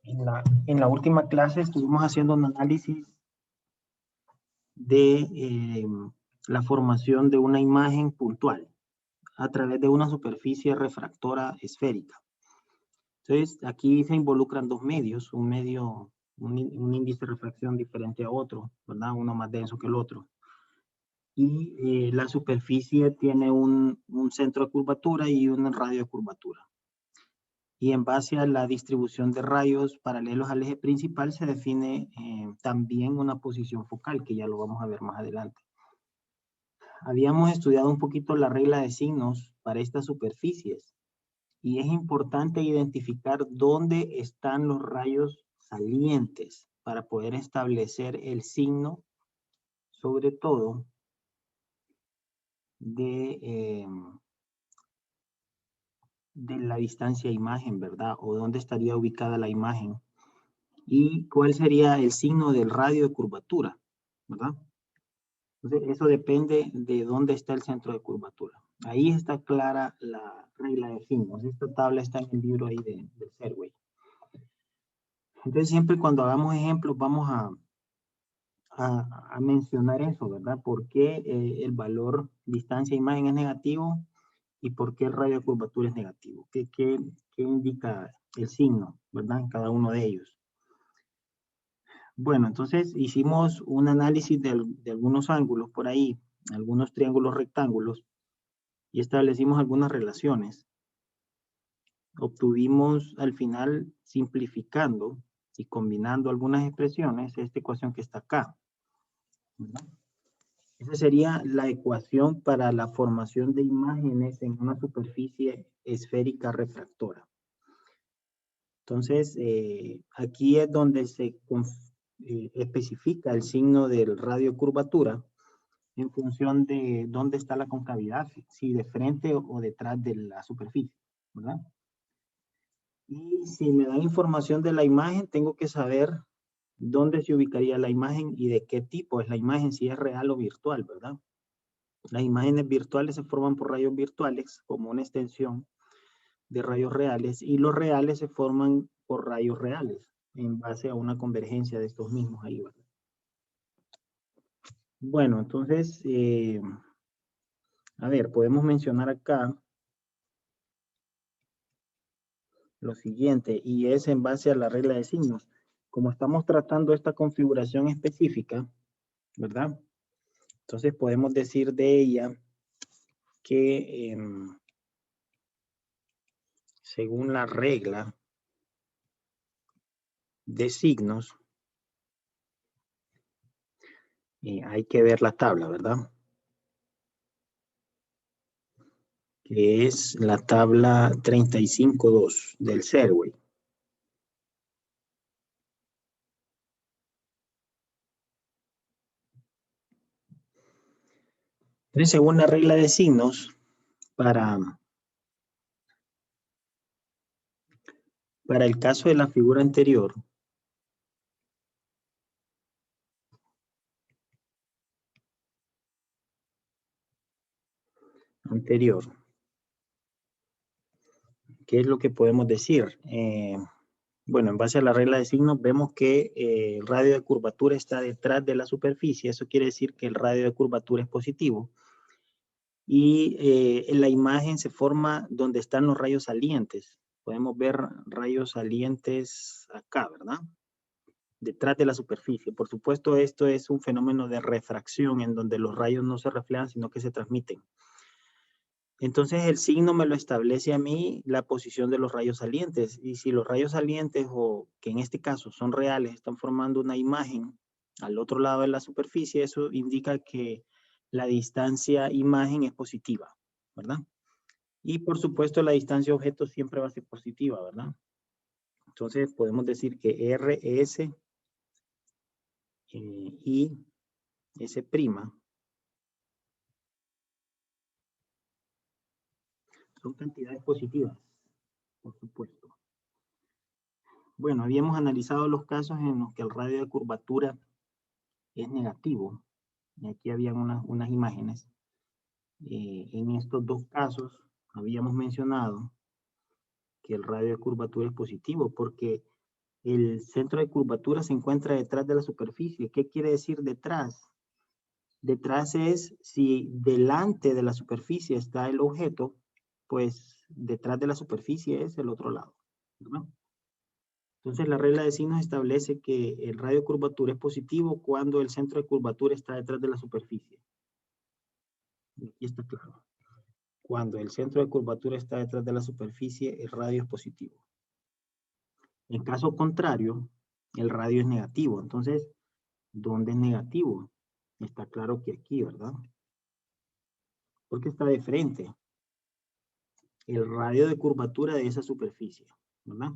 En la última clase estuvimos haciendo un análisis de la formación de una imagen puntual a través de una superficie refractora esférica. Entonces, aquí se involucran dos medios, un índice de refracción diferente a otro, ¿verdad? Uno más denso que el otro. Y la superficie tiene un centro de curvatura y un radio de curvatura. Y en base a la distribución de rayos paralelos al eje principal se define también una posición focal, que ya lo vamos a ver más adelante. Habíamos estudiado un poquito la regla de signos para estas superficies y es importante identificar dónde están los rayos salientes para poder establecer el signo, sobre todo de la distancia imagen, ¿verdad? O dónde estaría ubicada la imagen. Y cuál sería el signo del radio de curvatura, ¿verdad? Entonces, eso depende de dónde está el centro de curvatura. Ahí está clara la regla de signos. Esta tabla está en el libro ahí del Serway. Entonces, siempre cuando hagamos ejemplos, vamos a mencionar eso, ¿verdad? ¿Por qué el valor distancia-imagen es negativo y por qué el radio de curvatura es negativo? ¿Qué indica el signo, ¿verdad? En cada uno de ellos. Bueno, entonces hicimos un análisis de algunos ángulos por ahí, algunos triángulos rectángulos, y establecimos algunas relaciones. Obtuvimos al final, simplificando y combinando algunas expresiones, esta ecuación que está acá, ¿verdad? Esa sería la ecuación para la formación de imágenes en una superficie esférica refractora. Entonces, aquí es donde se especifica el signo del radio curvatura en función de dónde está la concavidad, si de frente o detrás de la superficie, ¿verdad? Y si me dan información de la imagen, tengo que saber dónde se ubicaría la imagen y de qué tipo es la imagen, si es real o virtual, ¿verdad? Las imágenes virtuales se forman por rayos virtuales, como una extensión de rayos reales, y los reales se forman por rayos reales, en base a una convergencia de estos mismos ahí, ¿verdad? Bueno, entonces, a ver, podemos mencionar acá lo siguiente, y es en base a la regla de signos. Como estamos tratando esta configuración específica, ¿verdad? Entonces podemos decir de ella que según la regla de signos, hay que ver la tabla, ¿verdad? Que es la tabla 35.2 del Serway. Entonces, según la regla de signos, para el caso de la figura anterior, ¿qué es lo que podemos decir? Bueno, en base a la regla de signos, vemos que el radio de curvatura está detrás de la superficie. Eso quiere decir que el radio de curvatura es positivo. Y en la imagen se forma donde están los rayos salientes. Podemos ver rayos salientes acá, ¿verdad? Detrás de la superficie. Por supuesto, esto es un fenómeno de refracción en donde los rayos no se reflejan, sino que se transmiten. Entonces, el signo me lo establece a mí la posición de los rayos salientes. Y si los rayos salientes, o que en este caso son reales, están formando una imagen al otro lado de la superficie, eso indica que la distancia imagen es positiva, ¿verdad? Y por supuesto, la distancia objeto siempre va a ser positiva, ¿verdad? Entonces, podemos decir que RS y S' son cantidades positivas, por supuesto. Bueno, habíamos analizado los casos en los que el radio de curvatura es negativo. Y aquí habían unas imágenes. En estos dos casos habíamos mencionado que el radio de curvatura es positivo porque el centro de curvatura se encuentra detrás de la superficie. ¿Qué quiere decir detrás? Detrás es si delante de la superficie está el objeto, pues detrás de la superficie es el otro lado, ¿verdad? Entonces la regla de signos establece que el radio de curvatura es positivo cuando el centro de curvatura está detrás de la superficie. Aquí está claro. Cuando el centro de curvatura está detrás de la superficie, el radio es positivo. En caso contrario, el radio es negativo. Entonces, ¿dónde es negativo? Está claro que aquí, ¿verdad? Porque está de frente. El radio de curvatura de esa superficie, ¿verdad?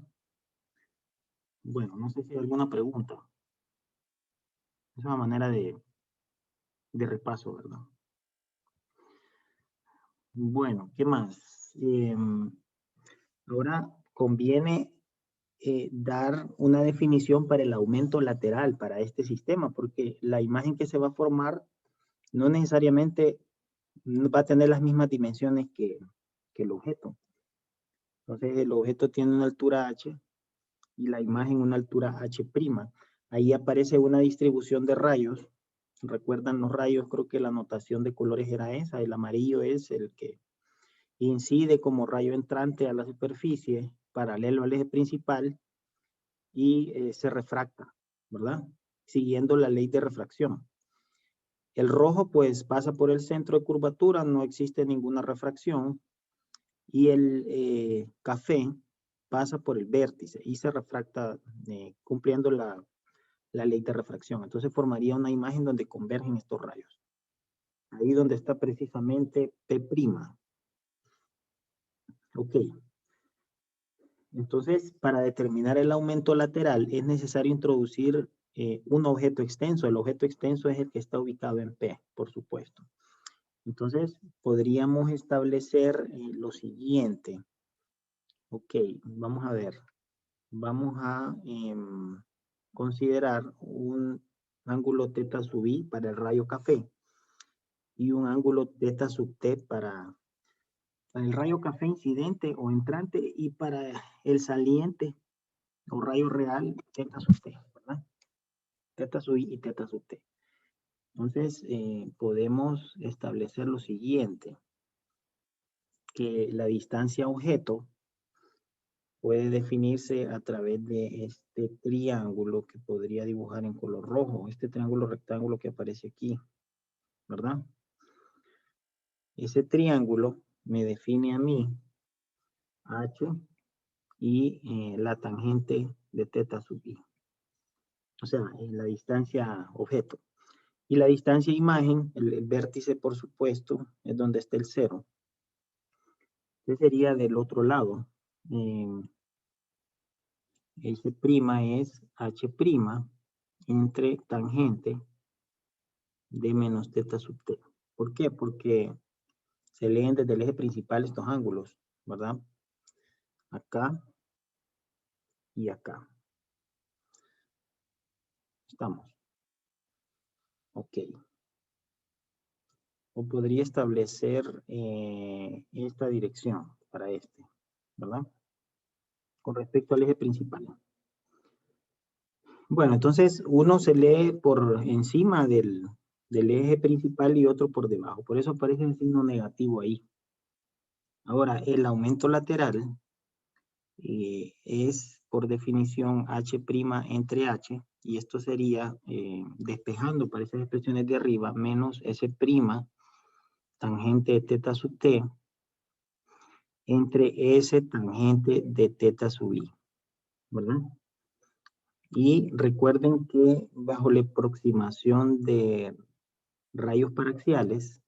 Bueno, no sé si hay alguna pregunta. Es una manera de repaso, ¿verdad? Bueno, ¿qué más? Ahora conviene dar una definición para el aumento lateral para este sistema, porque la imagen que se va a formar no necesariamente va a tener las mismas dimensiones que el objeto. Entonces el objeto tiene una altura h y la imagen una altura h'. Ahí aparece una distribución de rayos. ¿Recuerdan los rayos? Creo que la notación de colores era esa. El amarillo es el que incide como rayo entrante a la superficie, paralelo al eje principal, y se refracta, ¿verdad? Siguiendo la ley de refracción. El rojo pues pasa por el centro de curvatura, no existe ninguna refracción, y el café pasa por el vértice y se refracta cumpliendo la ley de refracción. Entonces formaría una imagen donde convergen estos rayos. Ahí donde está precisamente P'. Ok. Entonces, para determinar el aumento lateral es necesario introducir un objeto extenso. El objeto extenso es el que está ubicado en P, por supuesto. Entonces, podríamos establecer lo siguiente. Ok, vamos a ver. Vamos a considerar un ángulo θ sub i para el rayo café y un ángulo θ sub t para el rayo café incidente o entrante y para el saliente o rayo real θ sub t, ¿verdad? θ sub i y θ sub t. Entonces, podemos establecer lo siguiente, que la distancia objeto puede definirse a través de este triángulo que podría dibujar en color rojo, este triángulo rectángulo que aparece aquí, ¿verdad? Ese triángulo me define a mí h y la tangente de θ sub i. O sea, la distancia objeto. Y la distancia imagen, el vértice, por supuesto, es donde está el cero. Este sería del otro lado. S' es h' entre tangente de menos θ sub t. ¿Por qué? Porque se leen desde el eje principal estos ángulos, ¿verdad? Acá y acá. Estamos. Ok. O podría establecer esta dirección para este, ¿verdad? Con respecto al eje principal. Bueno, entonces uno se lee por encima del eje principal y otro por debajo. Por eso aparece el signo negativo ahí. Ahora, el aumento lateral es por definición h' entre h, y esto sería despejando para esas expresiones de arriba, menos S' tangente de θ sub t entre S tangente de θ sub i, ¿verdad? Y recuerden que bajo la aproximación de rayos paraxiales,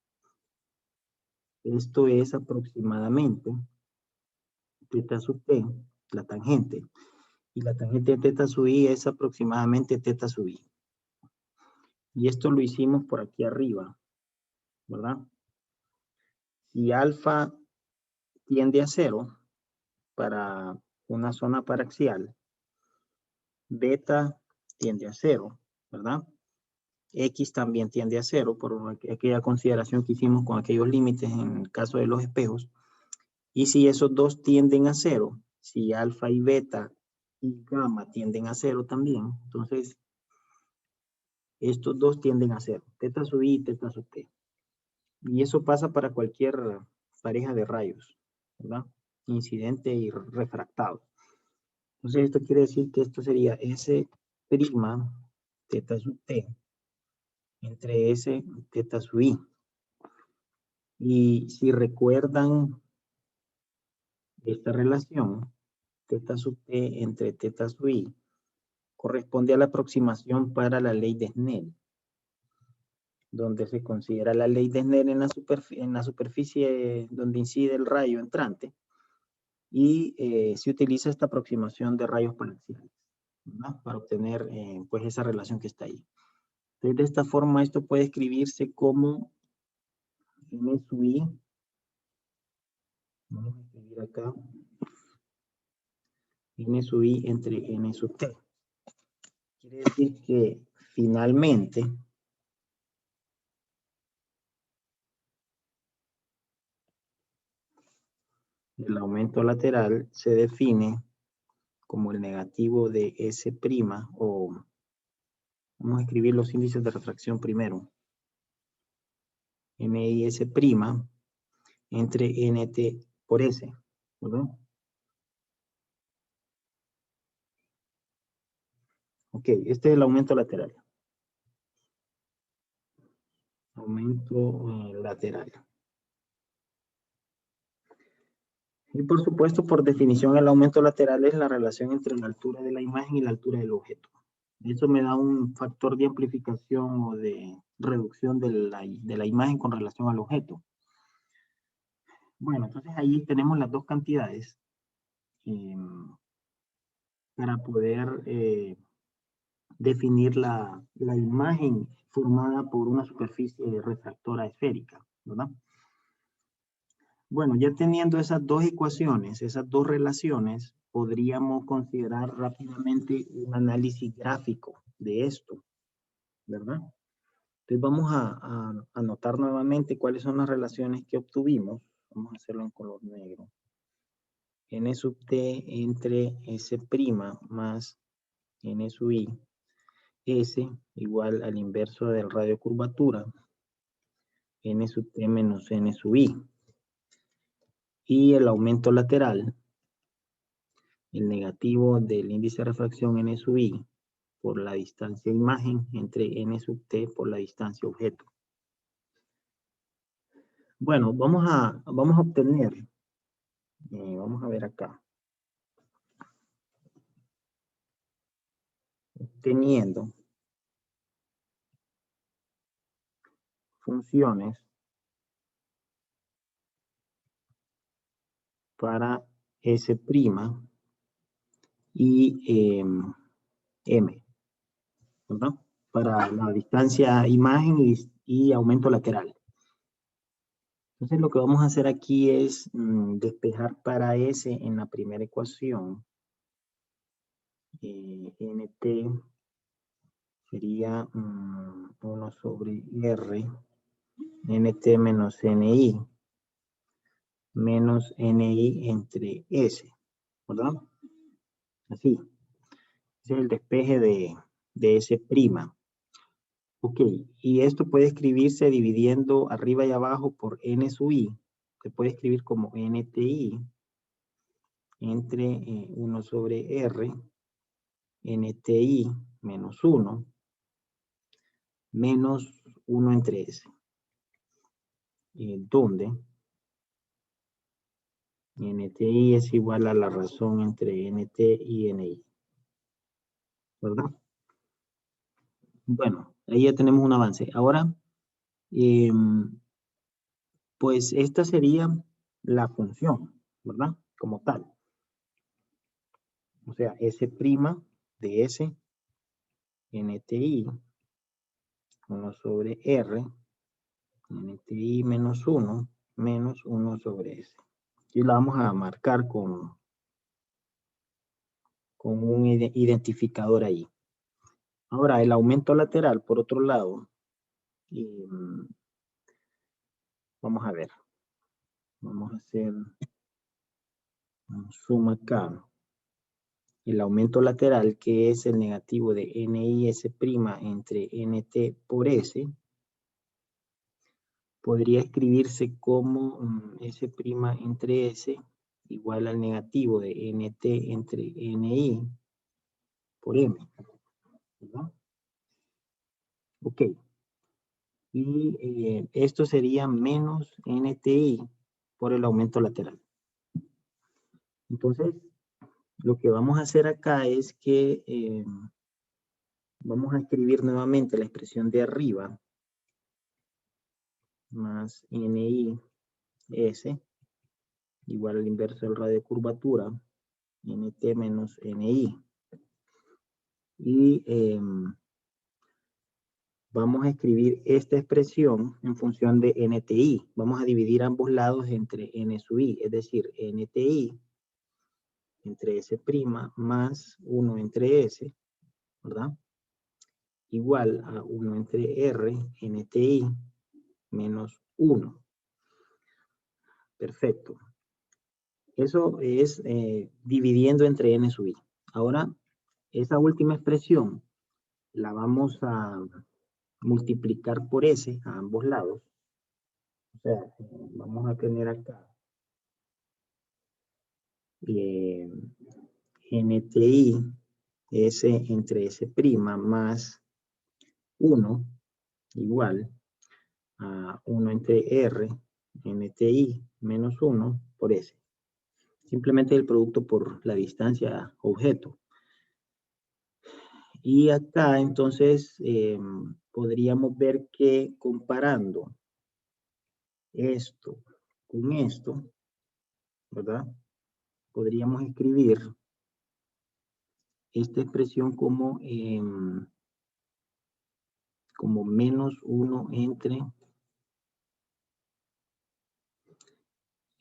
esto es aproximadamente θ sub t, la tangente, y la tangente de θ sub i es aproximadamente θ sub i. Y esto lo hicimos por aquí arriba, ¿verdad? Si alfa tiende a 0 para una zona paraxial, beta tiende a 0, ¿verdad? X también tiende a 0 por aquella consideración que hicimos con aquellos límites en el caso de los espejos. Y si esos dos tienden a 0, si alfa y beta y gamma tienden a 0 también. Entonces, estos dos tienden a 0. Teta sub i y teta sub t. Y eso pasa para cualquier pareja de rayos, ¿verdad? Incidente y refractado. Entonces, esto quiere decir que esto sería S' teta sub t entre S teta sub i. Y si recuerdan esta relación, teta sub t entre teta sub i, corresponde a la aproximación para la ley de Snell, donde se considera la ley de Snell en la superficie donde incide el rayo entrante, y se utiliza esta aproximación de rayos parciales, ¿verdad? Para obtener pues esa relación que está ahí. Entonces, de esta forma, esto puede escribirse como n sub i, vamos a escribir acá, n sub i entre n sub t. Quiere decir que finalmente el aumento lateral se define como el negativo de S', o vamos a escribir los índices de refracción primero. N y S' entre NT por S, ¿verdad? Ok, este es el aumento lateral. Aumento lateral. Y por supuesto, por definición, el aumento lateral es la relación entre la altura de la imagen y la altura del objeto. Eso me da un factor de amplificación o de reducción de la imagen con relación al objeto. Bueno, entonces ahí tenemos las dos cantidades para poder definir la imagen formada por una superficie refractora esférica, ¿verdad? Bueno, ya teniendo esas dos ecuaciones, esas dos relaciones, podríamos considerar rápidamente un análisis gráfico de esto, ¿verdad? Entonces vamos a anotar nuevamente cuáles son las relaciones que obtuvimos. Vamos a hacerlo en color negro. N sub t entre S' más N sub i. S igual al inverso del radio curvatura. N sub t menos N sub i. Y el aumento lateral, el negativo del índice de refracción N sub i por la distancia imagen entre N sub t por la distancia objeto. Bueno, vamos a obtener, vamos a ver acá, teniendo funciones para S' y M, ¿verdad? Para la distancia imagen y aumento lateral. Entonces lo que vamos a hacer aquí es despejar para S en la primera ecuación. NT sería 1 sobre R, NT menos NI, menos NI entre S, ¿verdad? Así. Ese es el despeje de S'. Ok, y esto puede escribirse dividiendo arriba y abajo por N sub i. Se puede escribir como NTI entre 1 sobre R, NTI menos 1, menos 1 entre S. Donde NTI es igual a la razón entre NT y NI, ¿verdad? Bueno, ahí ya tenemos un avance. Ahora, pues esta sería la función, ¿verdad? Como tal. O sea, S' de S, NTI, 1 sobre R, NTI menos 1, menos 1 sobre S. Y la vamos a marcar con un identificador ahí. Ahora, el aumento lateral, por otro lado, vamos a ver. Vamos a hacer un zoom acá. el aumento lateral, que es el negativo de NIS' entre NT por S, podría escribirse como S' entre S igual al negativo de NT entre NI por M, ¿verdad? Ok. Y esto sería menos NTI por el aumento lateral. Entonces, lo que vamos a hacer acá es que vamos a escribir nuevamente la expresión de arriba más NI S igual al inverso del radio de curvatura NT menos NI. Y vamos a escribir esta expresión en función de NTI. Vamos a dividir ambos lados entre N sub I, es decir, NTI entre S' más 1 entre S, ¿verdad? Igual a 1 entre R, NTI, menos 1. Perfecto. Eso es dividiendo entre N sub I. Ahora, esa última expresión la vamos a multiplicar por S a ambos lados. O sea, vamos a tener acá NTI S entre S' más 1 igual a 1 entre R NTI menos 1 por S. Simplemente el producto por la distancia objeto. Y acá entonces podríamos ver que comparando esto con esto, ¿verdad? Podríamos escribir esta expresión como menos 1 entre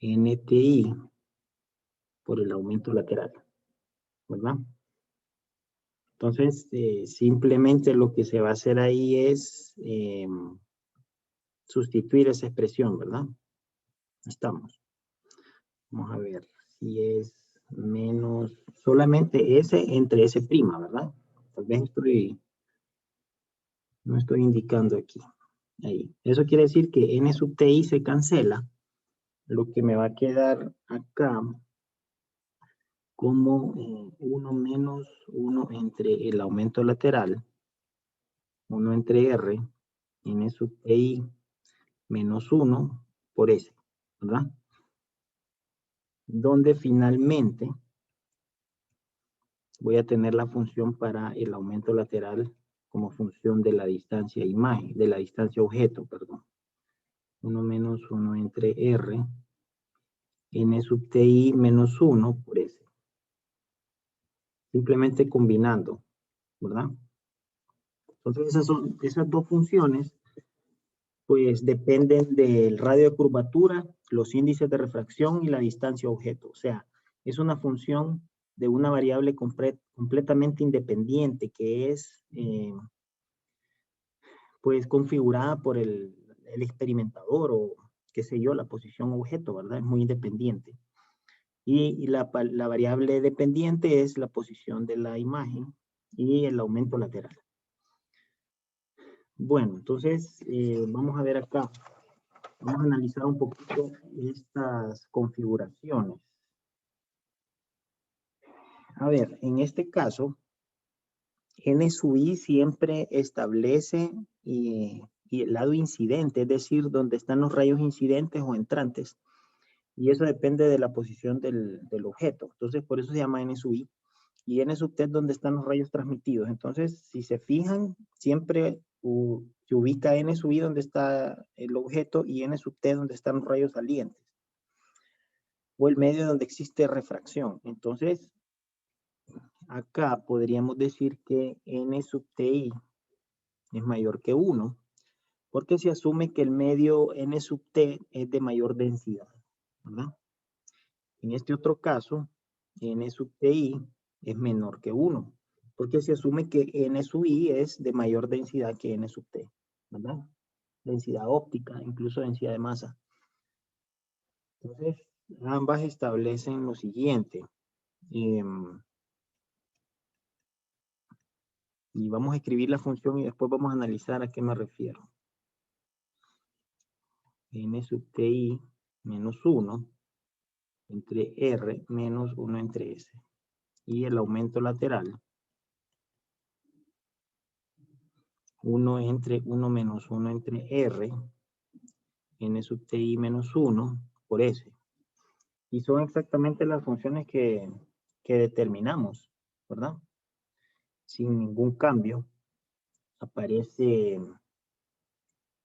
NTI por el aumento lateral, ¿verdad? Entonces, simplemente lo que se va a hacer ahí es sustituir esa expresión, ¿verdad? Estamos. Vamos a ver si es menos solamente S entre S', ¿verdad? Tal vez no estoy indicando aquí. Ahí. Eso quiere decir que N sub TI se cancela. Lo que me va a quedar acá como 1 menos 1 entre el aumento lateral, 1 entre R, N sub TI menos 1 por S, ¿verdad? Donde finalmente voy a tener la función para el aumento lateral como función de la distancia imagen, de la distancia objeto, perdón. 1 menos 1 entre R, N sub TI menos 1 por S. Simplemente combinando, ¿verdad? Entonces esas dos funciones, pues dependen del radio de curvatura, los índices de refracción y la distancia objeto. O sea, es una función de una variable completamente independiente que es pues configurada por el experimentador o qué sé yo, la posición objeto, ¿verdad? Es muy independiente. Y la variable dependiente es la posición de la imagen y el aumento lateral. Bueno, entonces vamos a ver acá. Vamos a analizar un poquito estas configuraciones. A ver, en este caso, N sub I siempre establece y el lado incidente, es decir, donde están los rayos incidentes o entrantes. Y eso depende de la posición del objeto. Entonces, por eso se llama N sub I. Y N sub T es donde están los rayos transmitidos. Entonces, si se fijan, siempre se ubica N sub I donde está el objeto y N sub T donde están los rayos salientes. O el medio donde existe refracción. Entonces, acá podríamos decir que N sub TI es mayor que 1, porque se asume que el medio N sub T es de mayor densidad, ¿verdad? En este otro caso, N sub TI es menor que 1, porque se asume que N sub I es de mayor densidad que N sub T, ¿verdad? Densidad óptica, incluso densidad de masa. Entonces, ambas establecen lo siguiente. Y vamos a escribir la función y después vamos a analizar a qué me refiero. N sub ti menos 1 entre R menos 1 entre S. Y el aumento lateral, 1 entre 1 menos 1 entre R, N sub ti menos 1 por S. Y son exactamente las funciones que determinamos, ¿verdad? Sin ningún cambio. Aparece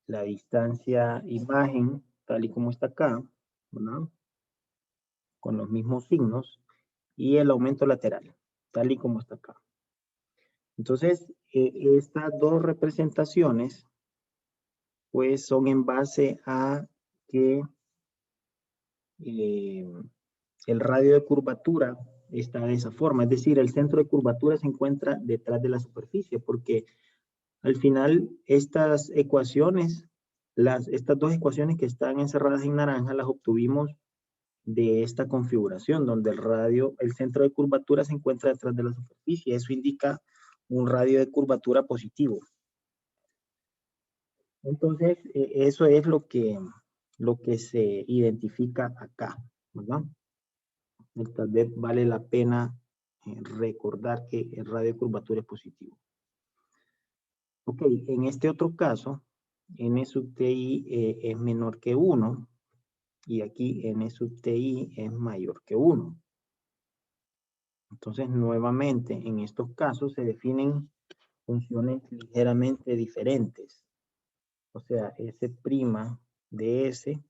la distancia imagen, tal y como está acá, ¿verdad? Con los mismos signos. Y el aumento lateral, tal y como está acá. Entonces, estas dos representaciones, pues son en base a que el radio de curvatura está de esa forma. Es decir, el centro de curvatura se encuentra detrás de la superficie, porque al final estas ecuaciones, estas dos ecuaciones que están encerradas en naranja, las obtuvimos de esta configuración, donde el centro de curvatura se encuentra detrás de la superficie. Eso indica un radio de curvatura positivo. Entonces, eso es lo que se identifica acá, ¿verdad? Tal vez vale la pena recordar que el radio de curvatura es positivo. Ok, en este otro caso, n sub ti es menor que 1 y aquí n sub ti es mayor que 1. Entonces, nuevamente, en estos casos se definen funciones ligeramente diferentes. O sea, S' de S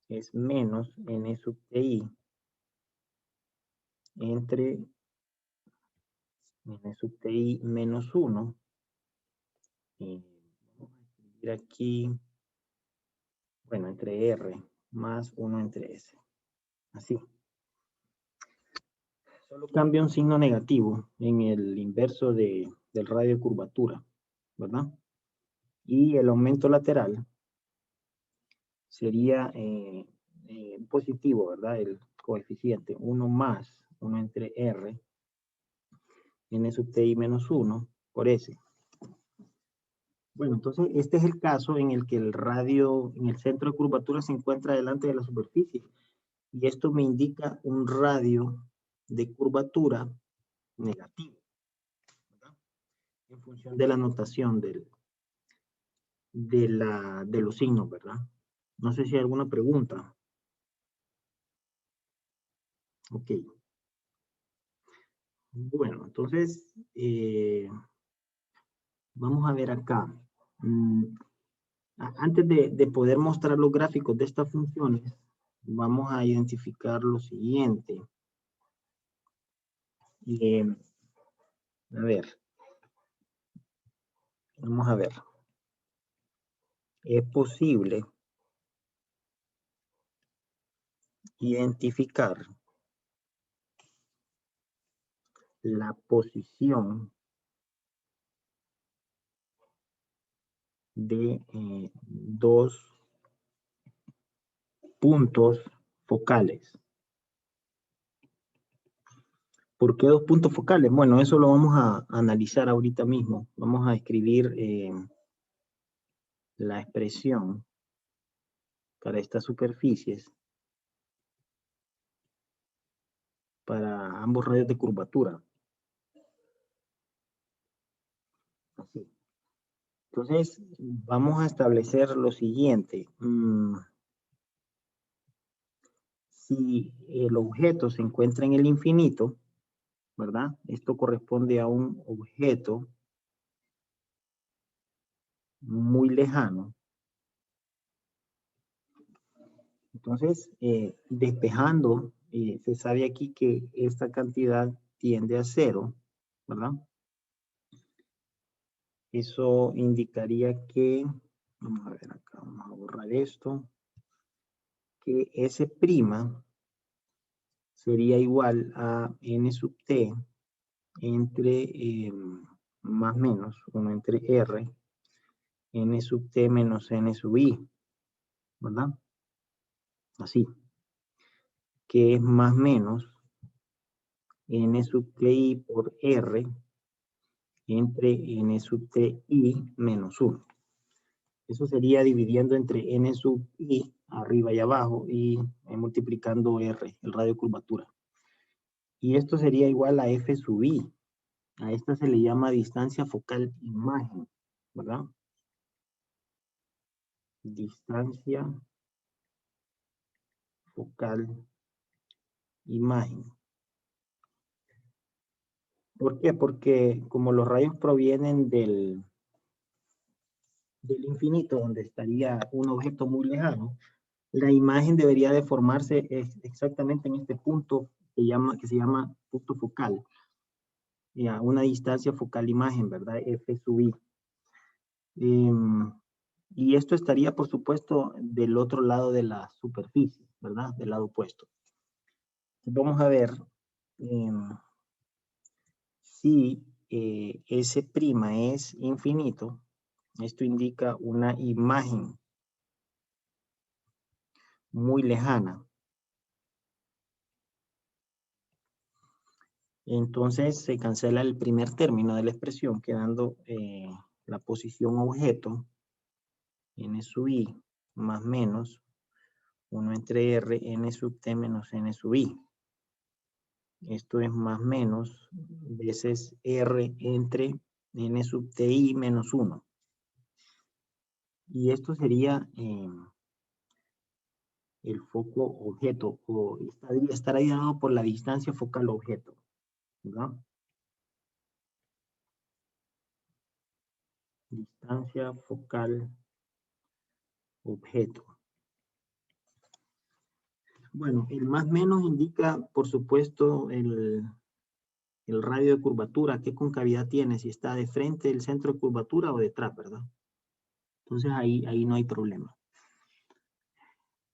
es menos n sub ti entre n sub ti menos 1. Y vamos a escribir aquí, bueno, entre R más 1 entre S. Así. Solo cambia un signo negativo en el inverso del radio de curvatura, ¿verdad? Y el aumento lateral sería positivo, ¿verdad? El coeficiente 1 más 1 entre R, n sub ti menos 1 por S. Bueno, entonces este es el caso en el que el radio en el centro de curvatura se encuentra delante de la superficie. Y esto me indica un radio de curvatura negativo, ¿verdad? En función de la notación de los signos, ¿verdad? No sé si hay alguna pregunta. Ok. Bueno, entonces, vamos a ver acá. Antes de poder mostrar los gráficos de estas funciones, vamos a identificar lo siguiente. A ver. Vamos a ver. Es posible identificar la posición de dos puntos focales. ¿Por qué dos puntos focales? Bueno, eso lo vamos a analizar ahorita mismo. Vamos a escribir la expresión para estas superficies para ambos radios de curvatura. Así. Entonces, vamos a establecer lo siguiente. Si el objeto se encuentra en el infinito, ¿verdad? Esto corresponde a un objeto muy lejano. Entonces, despejando, se sabe aquí que esta cantidad tiende a 0, ¿verdad? Eso indicaría que, vamos a ver acá, vamos a borrar esto, que S' sería igual a n sub t entre más menos 1 entre R, n sub t menos n sub i, ¿verdad? Así. Que es más menos n sub ti por R, entre n sub t i menos 1. Eso sería dividiendo entre n sub i arriba y abajo y multiplicando r, el radio de curvatura. Y esto sería igual a f sub i. A esta se le llama distancia focal imagen, ¿verdad? Distancia focal imagen. ¿Por qué? Porque como los rayos provienen del infinito, donde estaría un objeto muy lejano, la imagen debería de formarse exactamente en este punto que se llama punto focal. Y a una distancia focal imagen, ¿verdad? F sub i. Y esto estaría, por supuesto, del otro lado de la superficie, ¿verdad? Del lado opuesto. Vamos a ver si S' es infinito. Esto indica una imagen muy lejana. Entonces se cancela el primer término de la expresión, quedando la posición objeto, n sub i, más menos 1 entre r, n sub t menos n sub i. Esto es más menos veces r entre n sub ti menos 1. Y esto sería el foco objeto, o estaría dado por la distancia focal objeto, ¿verdad? Distancia focal objeto. Bueno, el más menos indica, por supuesto, el radio de curvatura, qué concavidad tiene, si está de frente del centro de curvatura o detrás, ¿verdad? Entonces ahí no hay problema.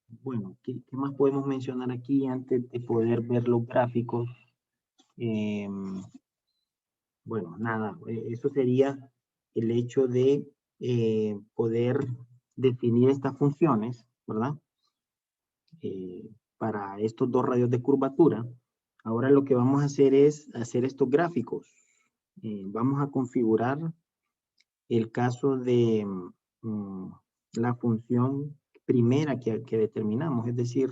Bueno, ¿qué más podemos mencionar aquí antes de poder ver los gráficos? Bueno, nada, eso sería el hecho de poder definir estas funciones, ¿verdad? Para estos dos radios de curvatura. Ahora lo que vamos a hacer es hacer estos gráficos. Vamos a configurar el caso de la función primera que determinamos, es decir,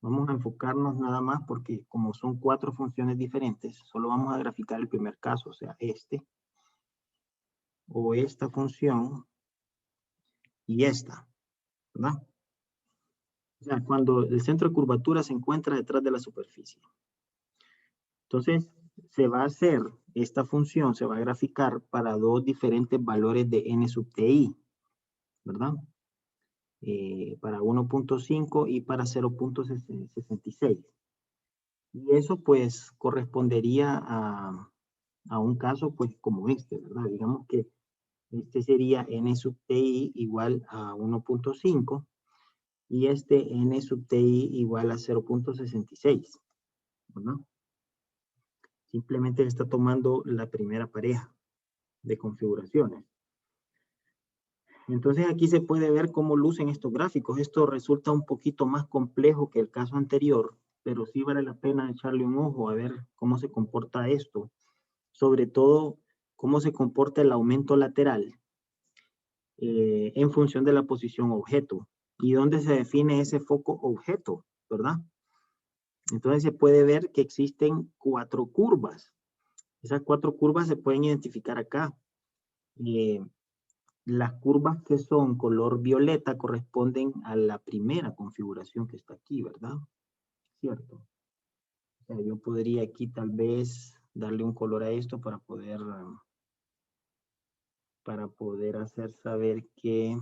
vamos a enfocarnos nada más porque como son 4 funciones diferentes, solo vamos a graficar el primer caso, o sea, este, o esta función y esta, ¿verdad? O sea, cuando el centro de curvatura se encuentra detrás de la superficie. Entonces, se va a hacer esta función, se va a graficar para dos diferentes valores de n sub ti, ¿verdad? Para 1.5 y para 0.66. Y eso pues correspondería a un caso pues como este, ¿verdad? Digamos que este sería n sub ti igual a 1.5 y este n sub ti igual a 0.66, ¿verdad? Simplemente está tomando la primera pareja de configuraciones. Entonces aquí se puede ver cómo lucen estos gráficos. Esto resulta un poquito más complejo que el caso anterior, pero sí vale la pena echarle un ojo a ver cómo se comporta esto. Sobre todo, cómo se comporta el aumento lateral en función de la posición objeto. Y dónde se define ese foco objeto, ¿verdad? Entonces se puede ver que existen 4 curvas. Esas 4 curvas se pueden identificar acá. Las curvas que son color violeta corresponden a la primera configuración que está aquí, ¿verdad? ¿Cierto? O sea, yo podría aquí tal vez darle un color a esto para poder hacer saber que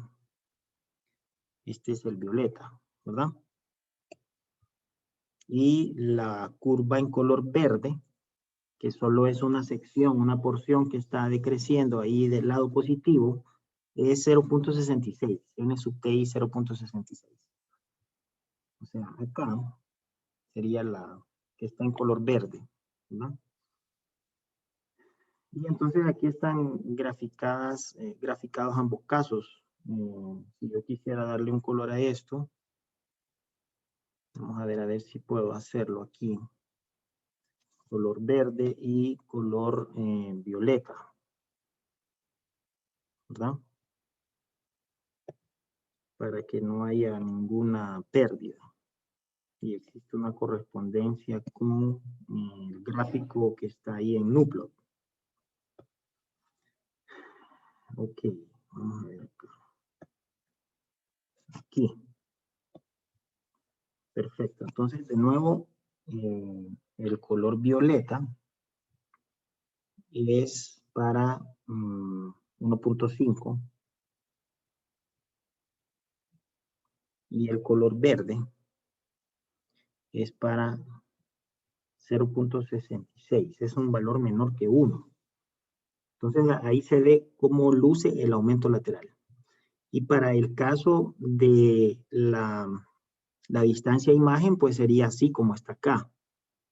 este es el violeta, ¿verdad? Y la curva en color verde, que solo es una sección, una porción que está decreciendo ahí del lado positivo, es 0.66, n sub ti 0.66. O sea, acá sería la que está en color verde, ¿no? Y entonces aquí están graficados ambos casos. Si yo quisiera darle un color a esto, vamos a ver si puedo hacerlo aquí. Color verde y color violeta. ¿verdad? Para que no haya ninguna pérdida. Y existe una correspondencia con el gráfico que está ahí en Nuplot. Ok, vamos a ver acá. Aquí. Perfecto. Entonces, de nuevo, el color violeta es para 1.5 y el color verde es para 0.66. Es un valor menor que 1. Entonces, ahí se ve cómo luce el aumento lateral. Y para el caso de la distancia a imagen, pues sería así como está acá,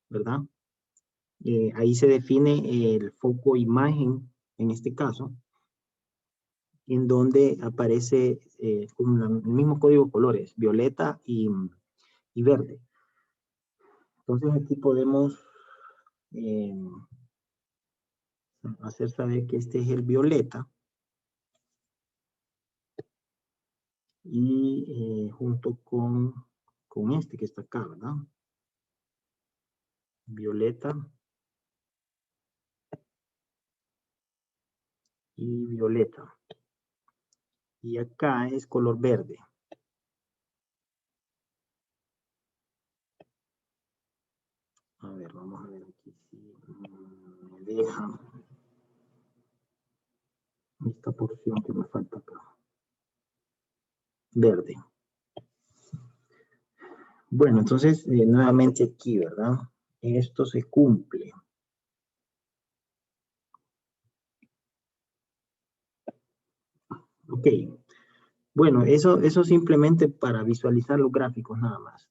¿verdad? Ahí se define el foco imagen, en este caso, en donde aparece con el mismo código de colores, violeta y verde. Entonces aquí podemos hacer saber que este es el violeta y junto con este que está acá, ¿verdad? Violeta y violeta. Y acá es color verde. A ver, vamos a ver aquí si me deja esta porción que me falta acá. Verde. Bueno, entonces nuevamente aquí, ¿verdad? Esto se cumple. Ok. Bueno, eso simplemente para visualizar los gráficos nada más.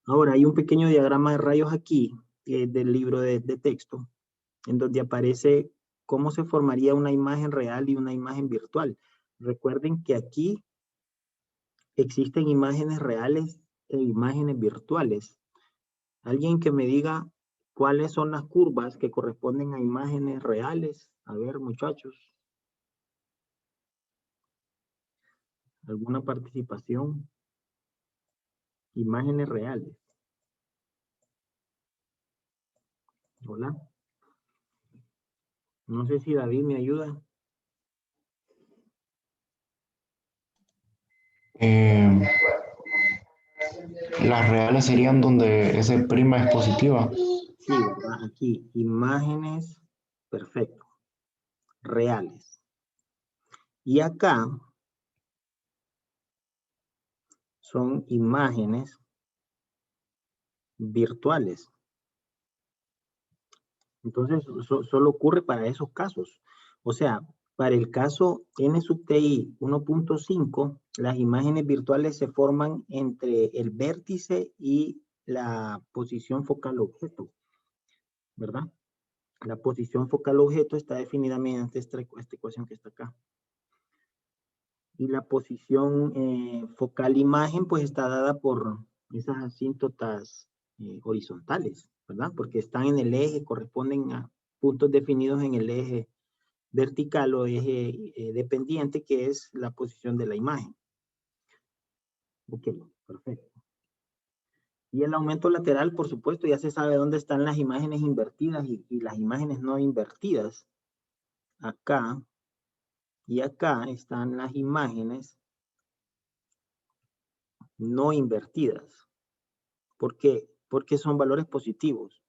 Ahora, hay un pequeño diagrama de rayos aquí, que es del libro de texto, en donde aparece cómo se formaría una imagen real y una imagen virtual. Recuerden que aquí existen imágenes reales e imágenes virtuales. Alguien que me diga cuáles son las curvas que corresponden a imágenes reales. A ver, muchachos. ¿Alguna participación? Imágenes reales. Hola. No sé si David me ayuda. Las reales serían donde ese prima es positiva. Sí, ¿verdad? Aquí, imágenes, perfecto, reales. Y acá son imágenes virtuales. Entonces, solo ocurre para esos casos. O sea, para el caso N sub TI 1.5, las imágenes virtuales se forman entre el vértice y la posición focal objeto, ¿verdad? La posición focal objeto está definida mediante esta ecuación que está acá. Y la posición focal imagen pues está dada por esas asíntotas horizontales, ¿verdad? Porque están en el eje, corresponden a puntos definidos en el eje vertical o eje dependiente, que es la posición de la imagen. Ok, perfecto. Y el aumento lateral, por supuesto, ya se sabe dónde están las imágenes invertidas y las imágenes no invertidas. Acá y acá están las imágenes no invertidas. ¿Por qué? Porque son valores positivos.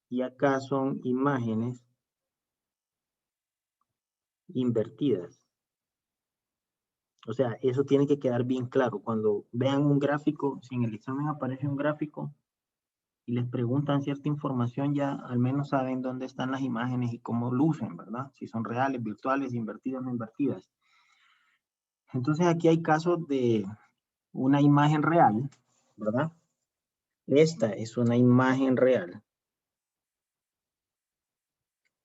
Y acá son imágenes invertidas. O sea, eso tiene que quedar bien claro. Cuando vean un gráfico, si en el examen aparece un gráfico y les preguntan cierta información, ya al menos saben dónde están las imágenes y cómo lucen, ¿verdad? Si son reales, virtuales, invertidas, no invertidas. Entonces aquí hay casos de una imagen real, ¿verdad? Esta es una imagen real.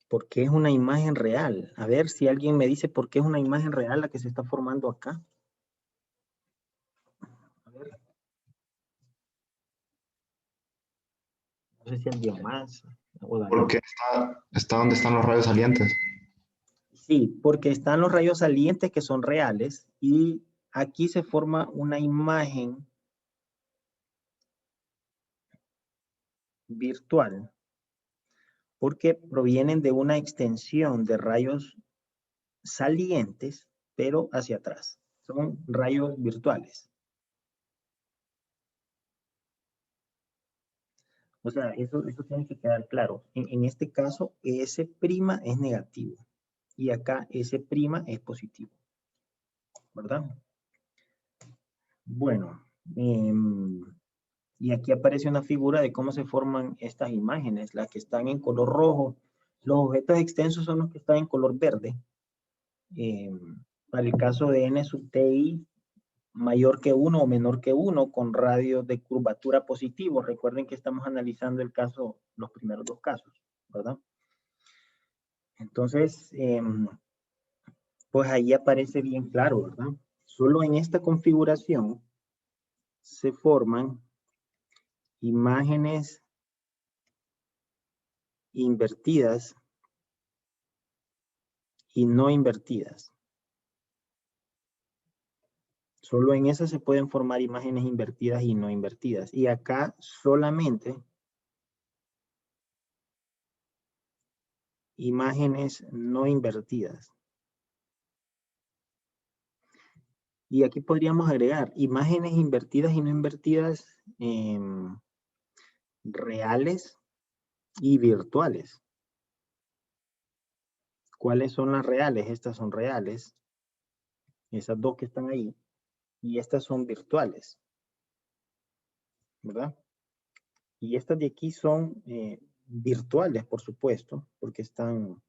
¿Por qué es una imagen real? A ver si alguien me dice por qué es una imagen real la que se está formando acá. A ver, no sé si alguien más. O David. Porque está donde están los rayos salientes. Sí, porque están los rayos salientes que son reales y aquí se forma una imagen virtual porque provienen de una extensión de rayos salientes, pero hacia atrás. Son rayos virtuales. O sea, eso tiene que quedar claro. En este caso, S' es negativo y acá S' es positivo, ¿verdad? Bueno, y aquí aparece una figura de cómo se forman estas imágenes, las que están en color rojo. Los objetos extensos son los que están en color verde. Para el caso de n sub ti mayor que 1 o menor que 1 con radio de curvatura positivo. Recuerden que estamos analizando el caso, los primeros dos casos, ¿verdad? Entonces, pues ahí aparece bien claro, ¿verdad? Solo en esta configuración se forman imágenes invertidas y no invertidas. Solo en esa se pueden formar imágenes invertidas y no invertidas. Y acá solamente imágenes no invertidas. Y aquí podríamos agregar imágenes invertidas y no invertidas reales y virtuales. ¿Cuáles son las reales? Estas son reales. Esas dos que están ahí. Y estas son virtuales. ¿Verdad? Y estas de aquí son virtuales, por supuesto, porque están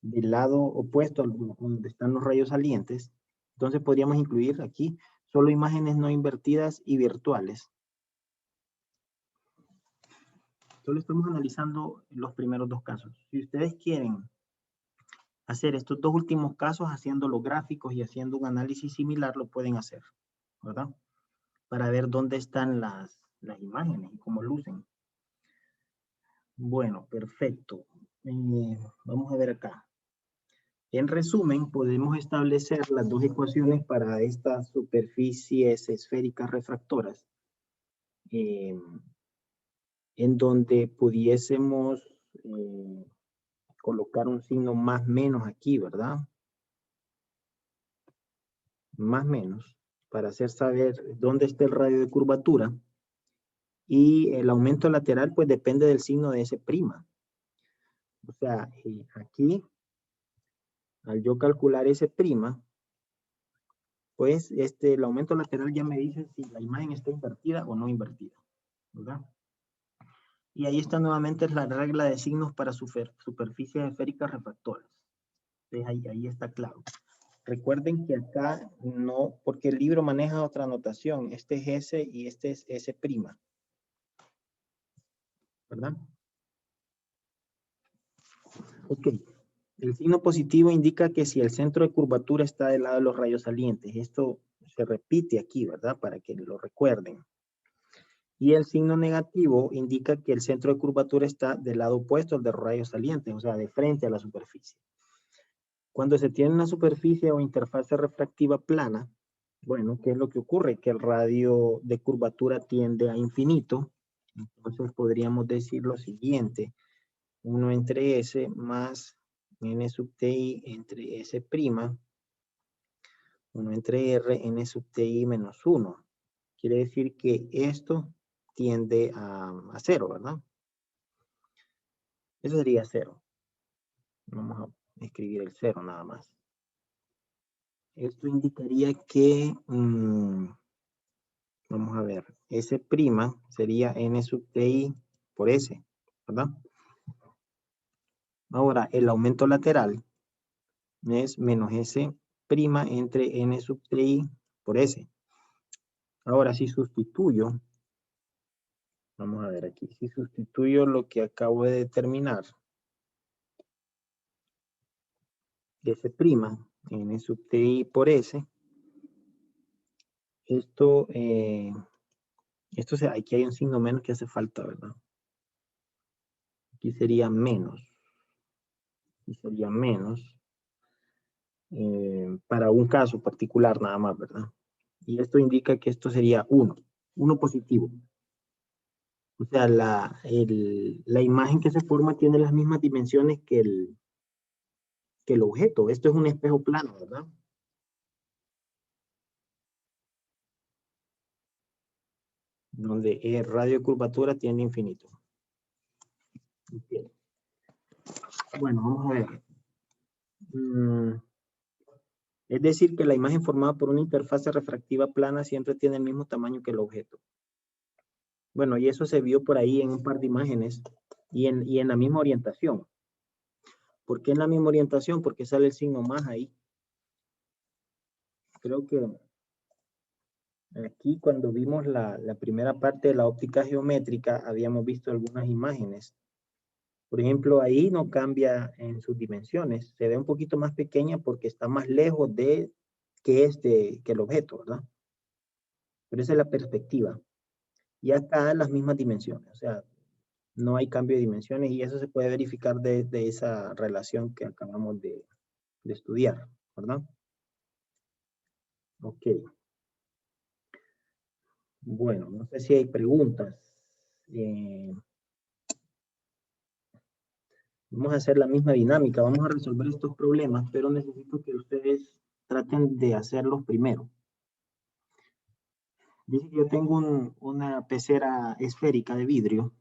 del lado opuesto a donde están los rayos salientes. Entonces podríamos incluir aquí solo imágenes no invertidas y virtuales. Solo estamos analizando los primeros dos casos. Si ustedes quieren hacer estos dos últimos casos haciendo los gráficos y haciendo un análisis similar, lo pueden hacer, ¿verdad? Para ver dónde están las imágenes y cómo lucen. Bueno, perfecto. Vamos a ver acá. En resumen, podemos establecer las dos ecuaciones para estas superficies esféricas refractoras, en donde pudiésemos colocar un signo más menos aquí, ¿verdad? Más menos, para hacer saber dónde está el radio de curvatura. Y el aumento lateral, pues depende del signo de S'. O sea, aquí, al yo calcular S', pues el aumento lateral ya me dice si la imagen está invertida o no invertida, ¿verdad? Y ahí está nuevamente la regla de signos para superficies esféricas refractoras. Entonces ahí está claro. Recuerden que acá no, porque el libro maneja otra notación. Este es S y este es S'. ¿Verdad? Ok. El signo positivo indica que si el centro de curvatura está del lado de los rayos salientes. Esto se repite aquí, ¿verdad? Para que lo recuerden. Y el signo negativo indica que el centro de curvatura está del lado opuesto al de los rayos salientes, o sea, de frente a la superficie. Cuando se tiene una superficie o interfase refractiva plana, bueno, ¿qué es lo que ocurre? Que el radio de curvatura tiende a infinito. Entonces podríamos decir lo siguiente. 1 entre S más N sub TI entre S'. 1 entre R, N sub TI menos 1. Quiere decir que esto tiende a 0, ¿verdad? Eso sería 0. Vamos a escribir el 0 nada más. Esto indicaría que, vamos a ver, S' sería N sub TI por S, ¿verdad? Ahora, el aumento lateral es menos S' entre N sub TI por S. Ahora, si sustituyo, vamos a ver aquí, si sustituyo lo que acabo de determinar, S', N sub TI por S, aquí hay un signo menos que hace falta, ¿verdad? Aquí sería menos. Aquí sería menos. para un caso particular nada más, ¿verdad? Y esto indica que esto sería 1 positivo. O sea, la imagen que se forma tiene las mismas dimensiones que el objeto. Esto es un espejo plano, ¿verdad? Donde el radio de curvatura tiene infinito. Bien. Bueno, vamos a ver. Es decir, que la imagen formada por una interfase refractiva plana siempre tiene el mismo tamaño que el objeto. Bueno, y eso se vio por ahí en un par de imágenes y en la misma orientación. ¿Por qué en la misma orientación? Porque sale el signo más ahí. Creo que aquí cuando vimos la primera parte de la óptica geométrica habíamos visto algunas imágenes. Por ejemplo, ahí no cambia en sus dimensiones. Se ve un poquito más pequeña porque está más lejos que el objeto, ¿verdad? Pero esa es la perspectiva. Y acá las mismas dimensiones. O sea, no hay cambio de dimensiones y eso se puede verificar de esa relación que acabamos de estudiar, ¿verdad? Ok. Bueno, no sé si hay preguntas. Vamos a hacer la misma dinámica, vamos a resolver estos problemas, pero necesito que ustedes traten de hacerlos primero. Dice que yo tengo una pecera esférica de vidrio,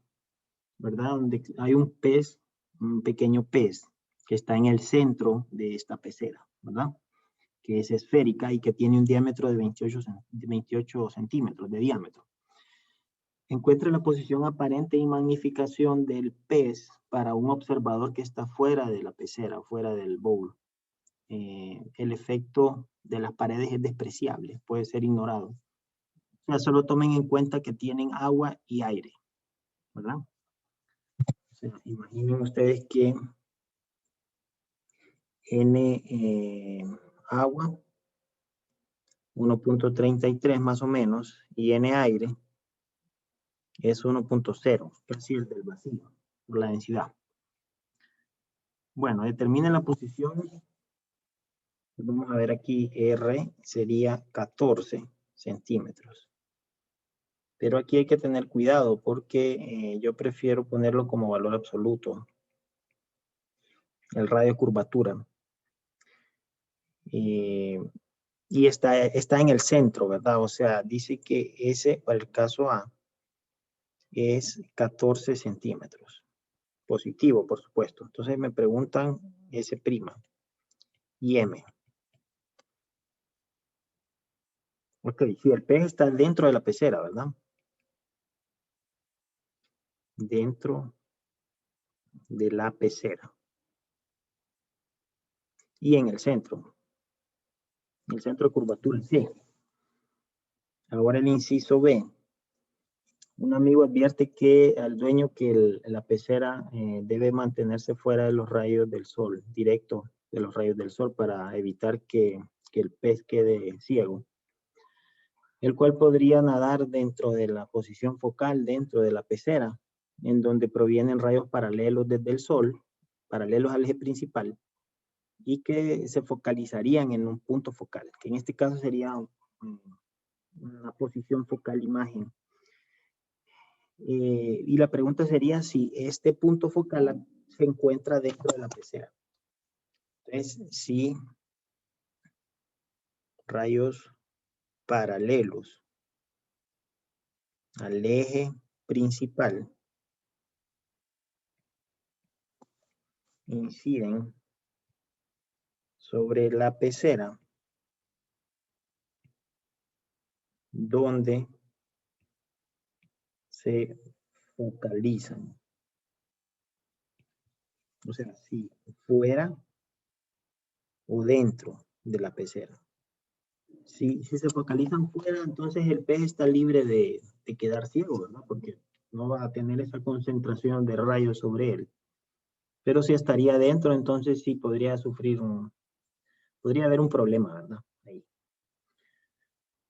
¿verdad? Donde hay un pez, un pequeño pez, que está en el centro de esta pecera, ¿verdad? Que es esférica y que tiene un diámetro de 28 centímetros de diámetro. Encuentre la posición aparente y magnificación del pez para un observador que está fuera de la pecera, fuera del bowl. El efecto de las paredes es despreciable, puede ser ignorado. O sea, solo tomen en cuenta que tienen agua y aire, ¿verdad? O sea, imaginen ustedes que N agua, 1.33 más o menos, y N aire es 1.0, casi el del vacío, por la densidad. Bueno, determinen la posición. Vamos a ver aquí, R sería 14 centímetros. Pero aquí hay que tener cuidado porque yo prefiero ponerlo como valor absoluto. El radio de curvatura. Y está en el centro, ¿verdad? O sea, dice que ese, para el caso A, es 14 centímetros. Positivo, por supuesto. Entonces me preguntan S' y M. Ok, si el pez está dentro de la pecera, ¿verdad? Dentro de la pecera. Y en el centro de curvatura, sí. Ahora el inciso B. Un amigo advierte que al dueño que la pecera debe mantenerse fuera de los rayos del sol, directo de los rayos del sol, para evitar que el pez quede ciego, el cual podría nadar dentro de la posición focal, dentro de la pecera, en donde provienen rayos paralelos desde el sol, paralelos al eje principal, y que se focalizarían en un punto focal, que en este caso sería una posición focal imagen. Y la pregunta sería si este punto focal se encuentra dentro de la pecera. Entonces, si rayos paralelos al eje principal inciden sobre la pecera, donde se focalizan. O sea, si fuera o dentro de la pecera. Si se focalizan fuera, entonces el pez está libre de quedar ciego, ¿verdad? Porque no va a tener esa concentración de rayos sobre él. Pero si estaría dentro, entonces sí podría podría haber un problema, ¿verdad? Ahí.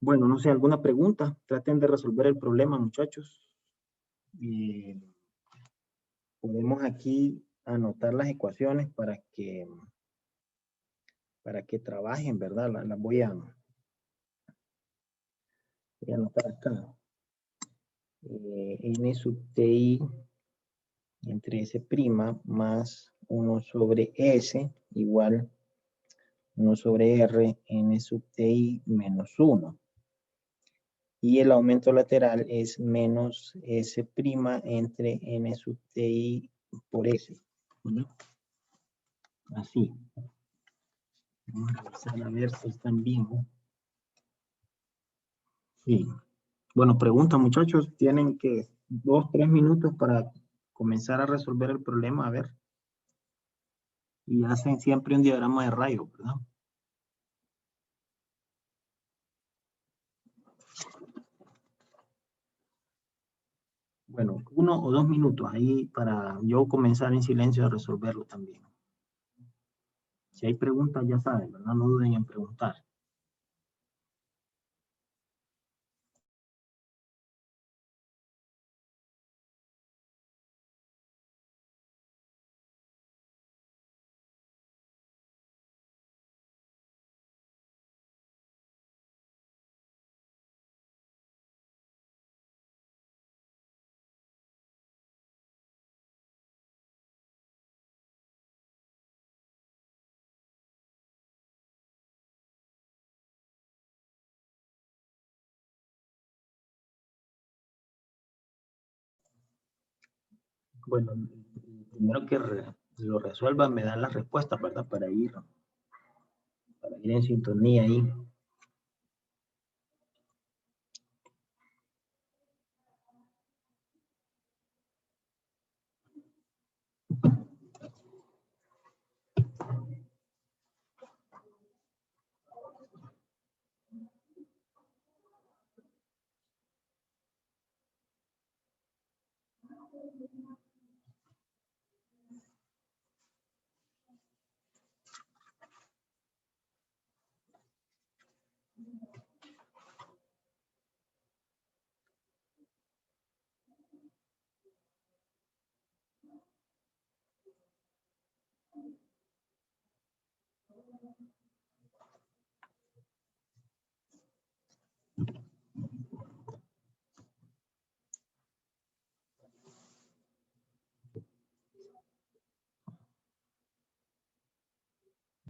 Bueno, no sé, ¿alguna pregunta? Traten de resolver el problema, muchachos. Podemos aquí anotar las ecuaciones para que para que trabajen, ¿verdad? Las voy a anotar acá. N sub TI entre S' más 1 sobre S igual 1 sobre R N sub TI menos 1. Y el aumento lateral es menos S' entre N sub TI por S. ¿No? Así. Vamos a revisar a ver si están bien, ¿no? Sí. Bueno, pregunta, muchachos. Tienen que 2-3 minutos para comenzar a resolver el problema, a ver. Y hacen siempre un diagrama de rayo, ¿verdad? Bueno, 1 o 2 minutos ahí para yo comenzar en silencio a resolverlo también. Si hay preguntas, ya saben, ¿verdad? No duden en preguntar. Bueno, primero que lo resuelvan, me dan las respuestas, ¿verdad? Para ir en sintonía ahí.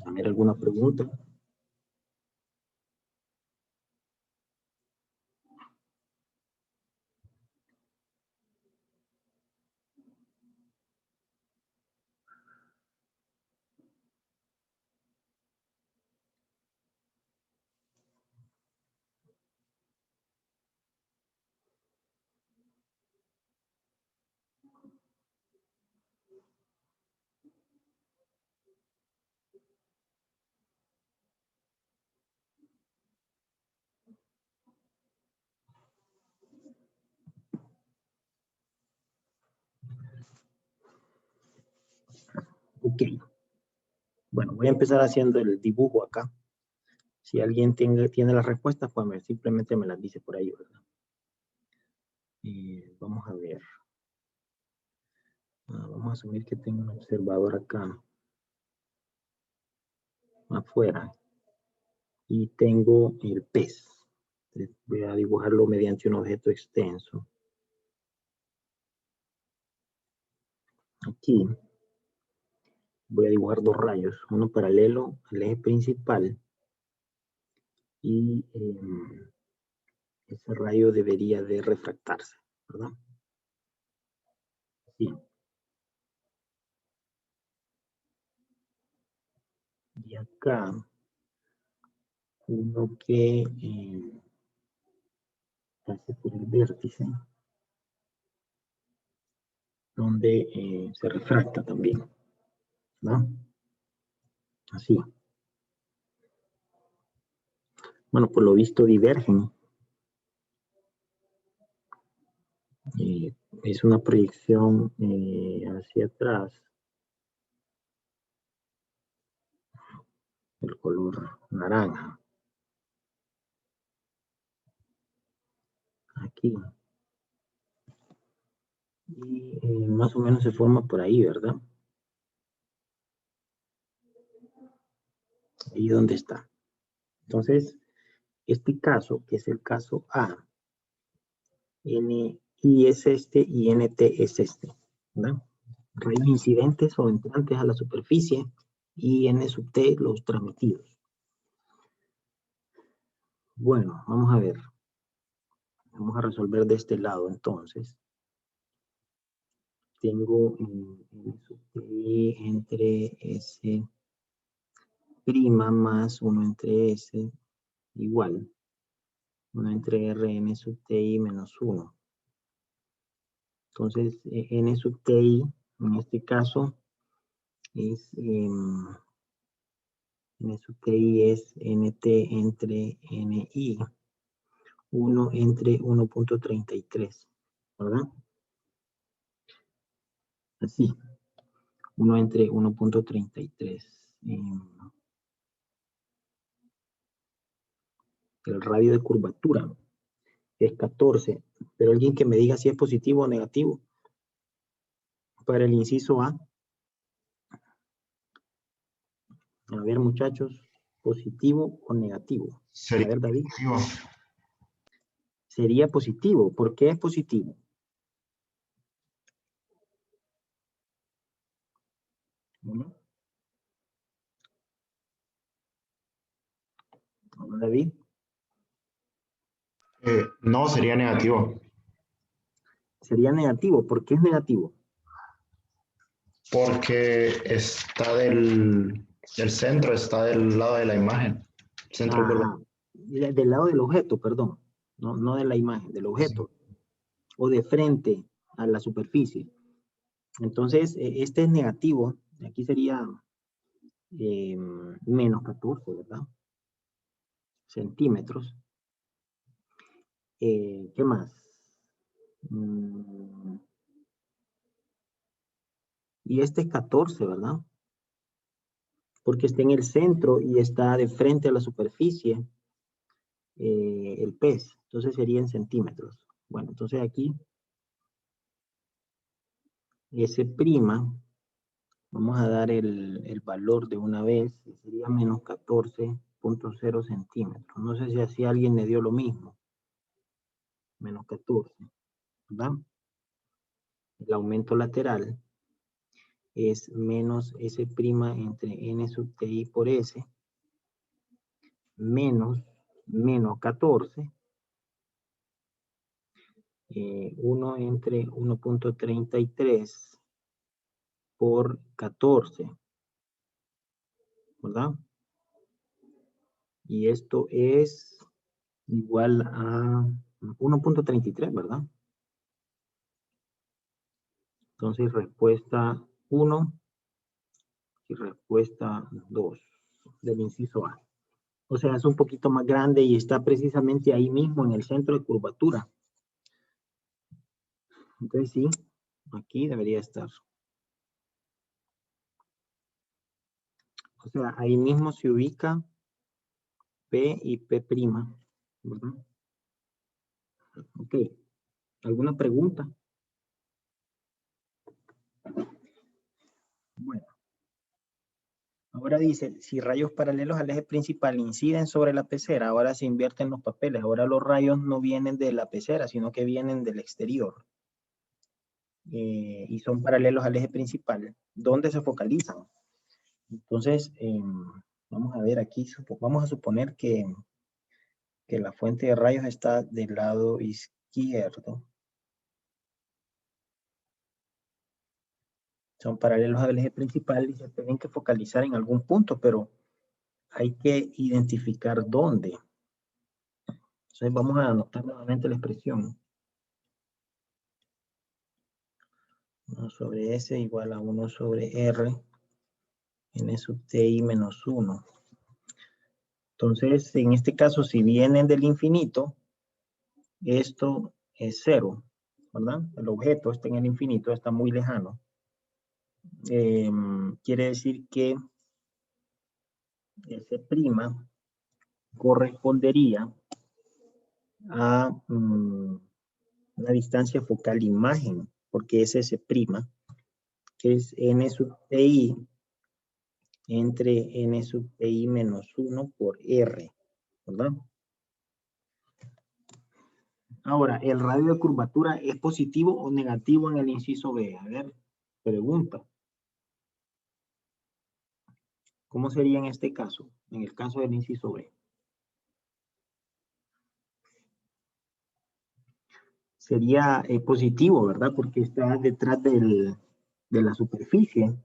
A ver, ¿alguna pregunta? Ok. Bueno, voy a empezar haciendo el dibujo acá. Si alguien tiene las respuestas, pues simplemente me las dice por ahí, ¿verdad? Vamos a ver. Vamos a asumir que tengo un observador acá afuera y tengo el pez. Voy a dibujarlo mediante un objeto extenso. Aquí voy a dibujar dos rayos, uno paralelo al eje principal y ese rayo debería de refractarse, ¿verdad? Sí. Y acá uno que pase por el vértice, donde se refracta también, ¿no? Así. Bueno, por lo visto divergen. Es una proyección hacia atrás. El color naranja. Aquí. Y más o menos se forma por ahí, ¿verdad? Ahí donde está. Entonces, este caso, que es el caso A, N I es este y NT es este, ¿verdad? Rayos incidentes o entrantes a la superficie y N sub T los transmitidos. Bueno, vamos a ver. Vamos a resolver de este lado entonces. Tengo N sub T entre S' más 1 entre S igual 1 entre Rn sub Ti menos 1. Entonces, N sub Ti, en este caso, es N sub Ti es Nt entre Ni, 1 entre 1.33, ¿verdad? Así, 1 entre 1.33. El radio de curvatura es 14, pero alguien que me diga si es positivo o negativo. Para el inciso A. A ver, muchachos, positivo o negativo. A Sería ver, David. positivo. Sería positivo. ¿Por qué es positivo? ¿No? David. No, sería negativo. Sería negativo. ¿Por qué es negativo? Porque está el centro, está del lado de la imagen. Centro de curva. Ajá. Del lado del objeto, perdón. No, no de la imagen, del Sí. objeto. O de frente a la superficie. Entonces, este es negativo. Aquí sería menos 14, ¿verdad? Centímetros. ¿Qué más? Y este es 14, ¿verdad? Porque está en el centro y está de frente a la superficie el pez. Entonces sería en centímetros. Bueno, entonces aquí S', vamos a dar el valor de una vez, sería menos 14.0 centímetros. No sé si así alguien me dio lo mismo. Menos 14, ¿verdad? El aumento lateral es menos S' entre N sub Ti por S, menos 14, 1 entre 1.33 por 14, ¿verdad? Y esto es igual a 1.33, ¿verdad? Entonces, respuesta 1 y respuesta 2 del inciso A. O sea, es un poquito más grande y está precisamente ahí mismo en el centro de curvatura. Entonces, sí, aquí debería estar. O sea, ahí mismo se ubica P y P', ¿verdad? Ok. ¿Alguna pregunta? Bueno. Ahora dice, si rayos paralelos al eje principal inciden sobre la pecera, ahora se invierten los papeles. Ahora los rayos no vienen de la pecera, sino que vienen del exterior. Y son paralelos al eje principal. ¿Dónde se focalizan? Entonces, vamos a ver aquí, vamos a suponer que la fuente de rayos está del lado izquierdo. Son paralelos al eje principal y se tienen que focalizar en algún punto, pero hay que identificar dónde. Entonces vamos a anotar nuevamente la expresión. 1 sobre S igual a 1 sobre R N sub Ti menos 1. Entonces, en este caso, si vienen del infinito, esto es 0, ¿verdad? El objeto está en el infinito, está muy lejano. Quiere decir que S' correspondería a una distancia focal imagen, porque es S', que es N sub Ti entre n sub pi menos 1 por r, ¿verdad? Ahora, ¿el radio de curvatura es positivo o negativo en el inciso B? A ver, pregunta. ¿Cómo sería en este caso? En el caso del inciso B. Sería positivo, ¿verdad? Porque está detrás de la superficie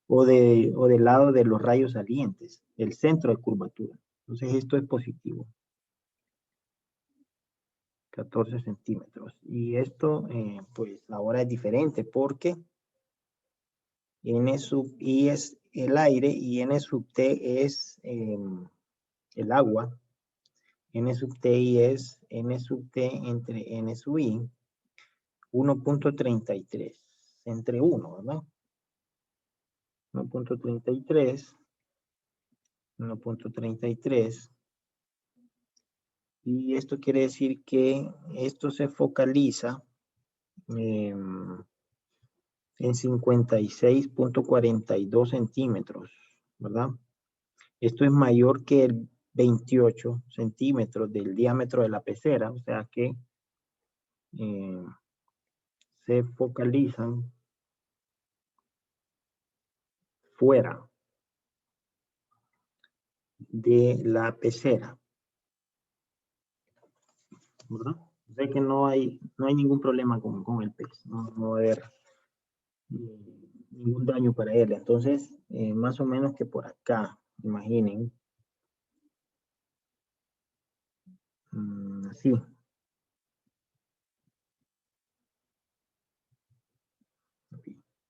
o del lado de los rayos salientes, el centro de curvatura. Entonces esto es positivo. 14 centímetros. Y esto, pues ahora es diferente porque N sub I es el aire y N sub T es el agua. N sub Ti es N sub T entre N sub I, 1.33, entre 1, ¿verdad? 1.33, 1.33. Y esto quiere decir que esto se focaliza en 56.42 centímetros, ¿verdad? Esto es mayor que el 28 centímetros del diámetro de la pecera, o sea que se focalizan fuera de la pecera, ¿verdad? O sea que no hay ningún problema con el pez, no va a haber ningún daño para él. Entonces, más o menos que por acá, imaginen, así.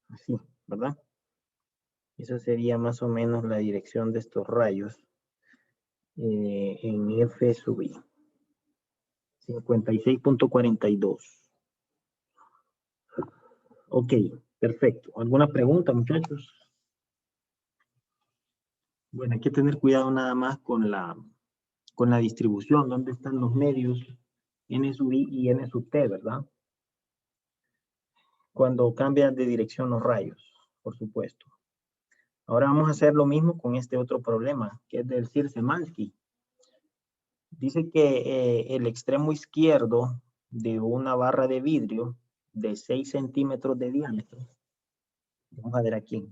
Así, ¿verdad? Esa sería más o menos la dirección de estos rayos en F sub I. 56.42. Ok, perfecto. ¿Alguna pregunta, muchachos? Bueno, hay que tener cuidado nada más con la distribución. ¿Dónde están los medios N sub I y N sub T, verdad? Cuando cambian de dirección los rayos, por supuesto. Ahora vamos a hacer lo mismo con este otro problema, que es del Szymanski. Dice que el extremo izquierdo de una barra de vidrio de 6 centímetros de diámetro, vamos a ver aquí,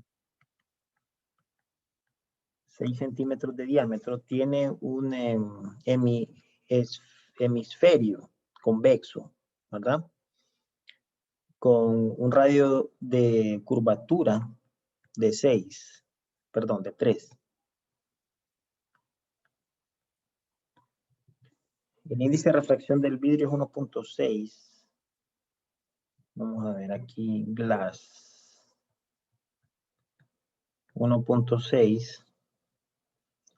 6 centímetros de diámetro, tiene un hemisferio convexo, ¿verdad? Con un radio de curvatura de 6, perdón, de 3. El índice de refracción del vidrio es 1.6. Vamos a ver aquí, glass. 1.6.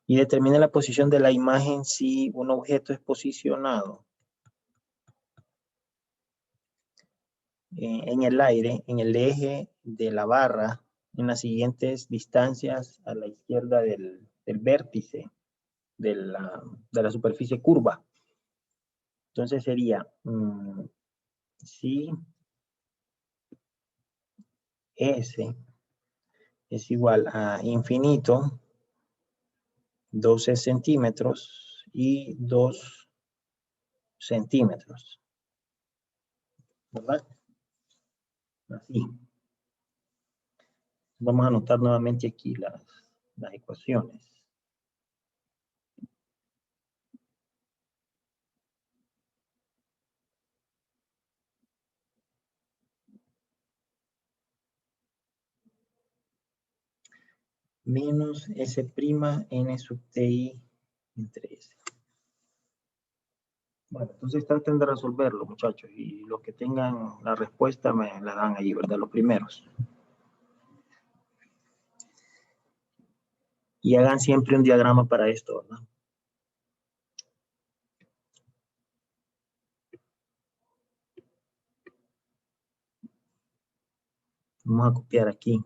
Y determina la posición de la imagen si un objeto es posicionado en el aire, en el eje de la barra, en las siguientes distancias a la izquierda del vértice de la superficie curva. Entonces sería, si S es igual a infinito, 12 centímetros y 2 centímetros, ¿verdad? Así. Vamos a anotar nuevamente aquí las ecuaciones. Menos S' N sub Ti entre S. Bueno, entonces traten de resolverlo, muchachos, y los que tengan la respuesta me la dan ahí, ¿verdad? Los primeros. Y hagan siempre un diagrama para esto, ¿verdad? Vamos a copiar aquí.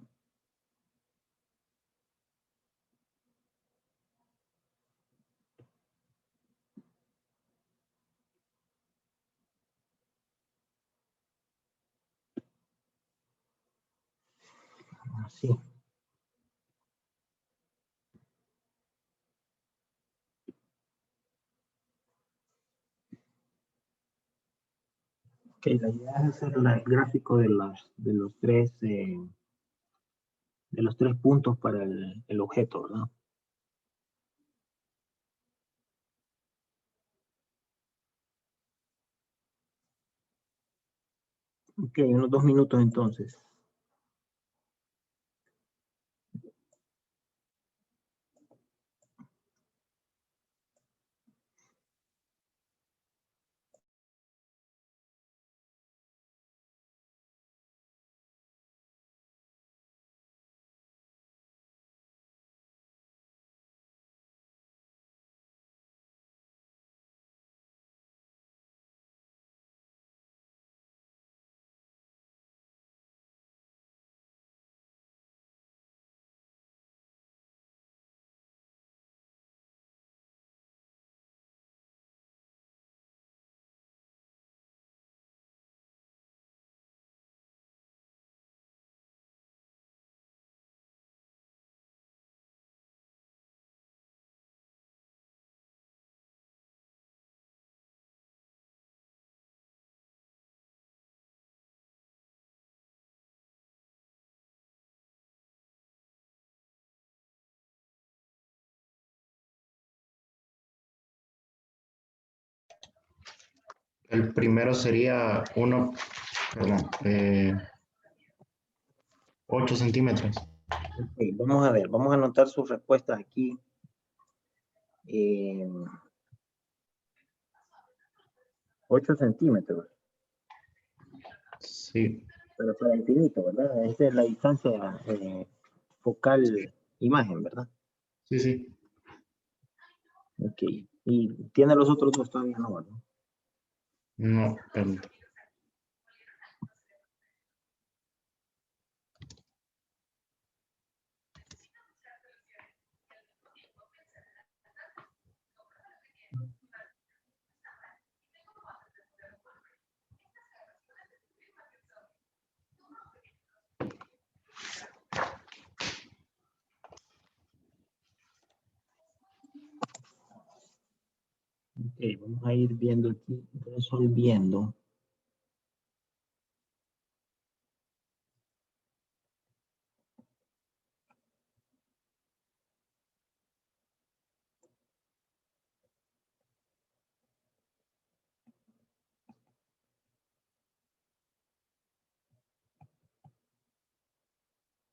Así. Ok, la idea es hacer el gráfico de los tres puntos para el objeto, ¿verdad? Ok, unos 2 minutos entonces. El primero sería 8 centímetros. Ok, vamos a ver, vamos a anotar sus respuestas aquí. 8 centímetros, Sí, pero para infinito, ¿verdad? Esa es la distancia focal imagen, ¿verdad? sí, sí. Ok, y tiene los otros dos todavía, no, ¿verdad? No, perdón. Ok, vamos a ir viendo aquí, resolviendo.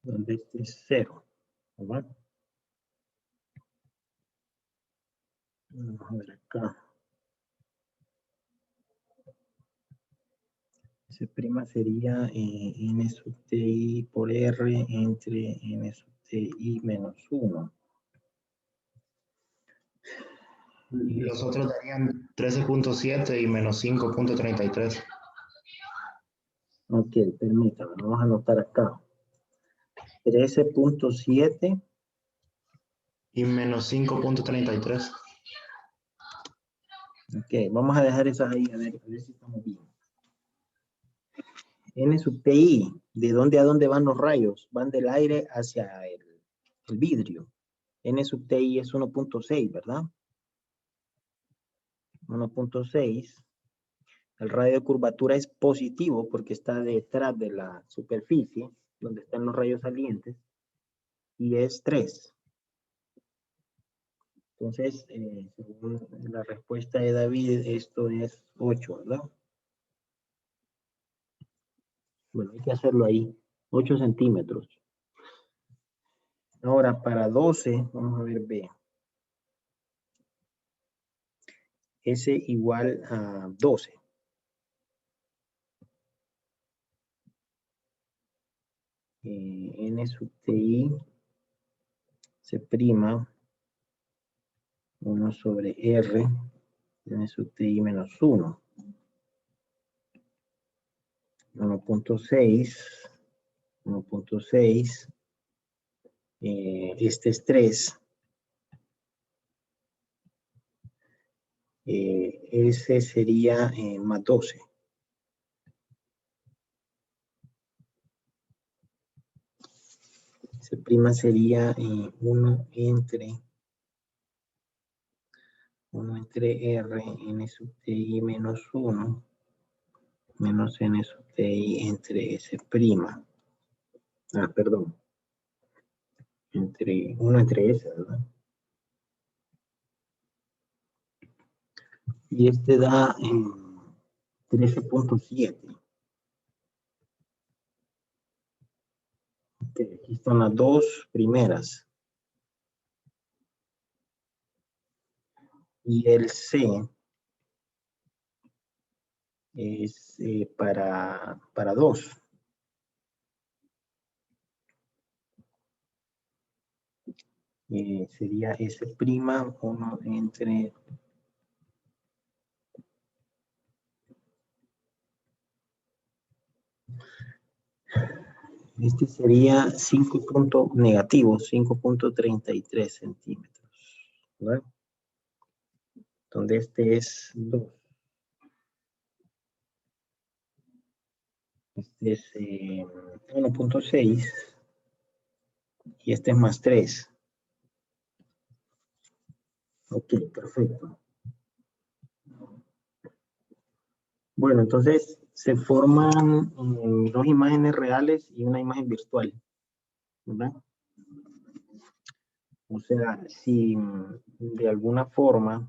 Donde este es 0, ¿verdad? Vamos a ver acá. S' sería n sub ti por r entre n sub ti menos 1. Y los otros darían 13.7 y menos 5.33. Ok, permítame, vamos a anotar acá. 13.7 Y menos 5.33. Ok, vamos a dejar esas ahí, a ver si estamos bien. N sub ti, ¿de dónde a dónde van los rayos? Van del aire hacia el vidrio. N sub ti es 1.6, ¿verdad? 1.6. El radio de curvatura es positivo porque está detrás de la superficie, donde están los rayos salientes, y es 3. Entonces, según la respuesta de David, esto es 8, ¿verdad? Bueno, hay que hacerlo ahí, 8 centímetros. Ahora, para 12, vamos a ver B. S igual a 12. N sub ti se prima 1 sobre R, N sub ti menos 1. 1.6. 1.6. Este es 3. Ese sería más 12. Ese prima sería 1 entre R n sub ti menos 1 menos n sub ti entre s prima. Perdón. Entre s, ¿verdad? Y este da en 13.7. Okay, aquí están las dos primeras. Y el C es para 2. Sería S' 1 entre... Este sería 5.33 centímetros, ¿verdad? Donde este es 2. Este es 1.6 y este es más 3. Ok, perfecto. Bueno, entonces se forman dos imágenes reales y una imagen virtual, ¿verdad? O sea, si de alguna forma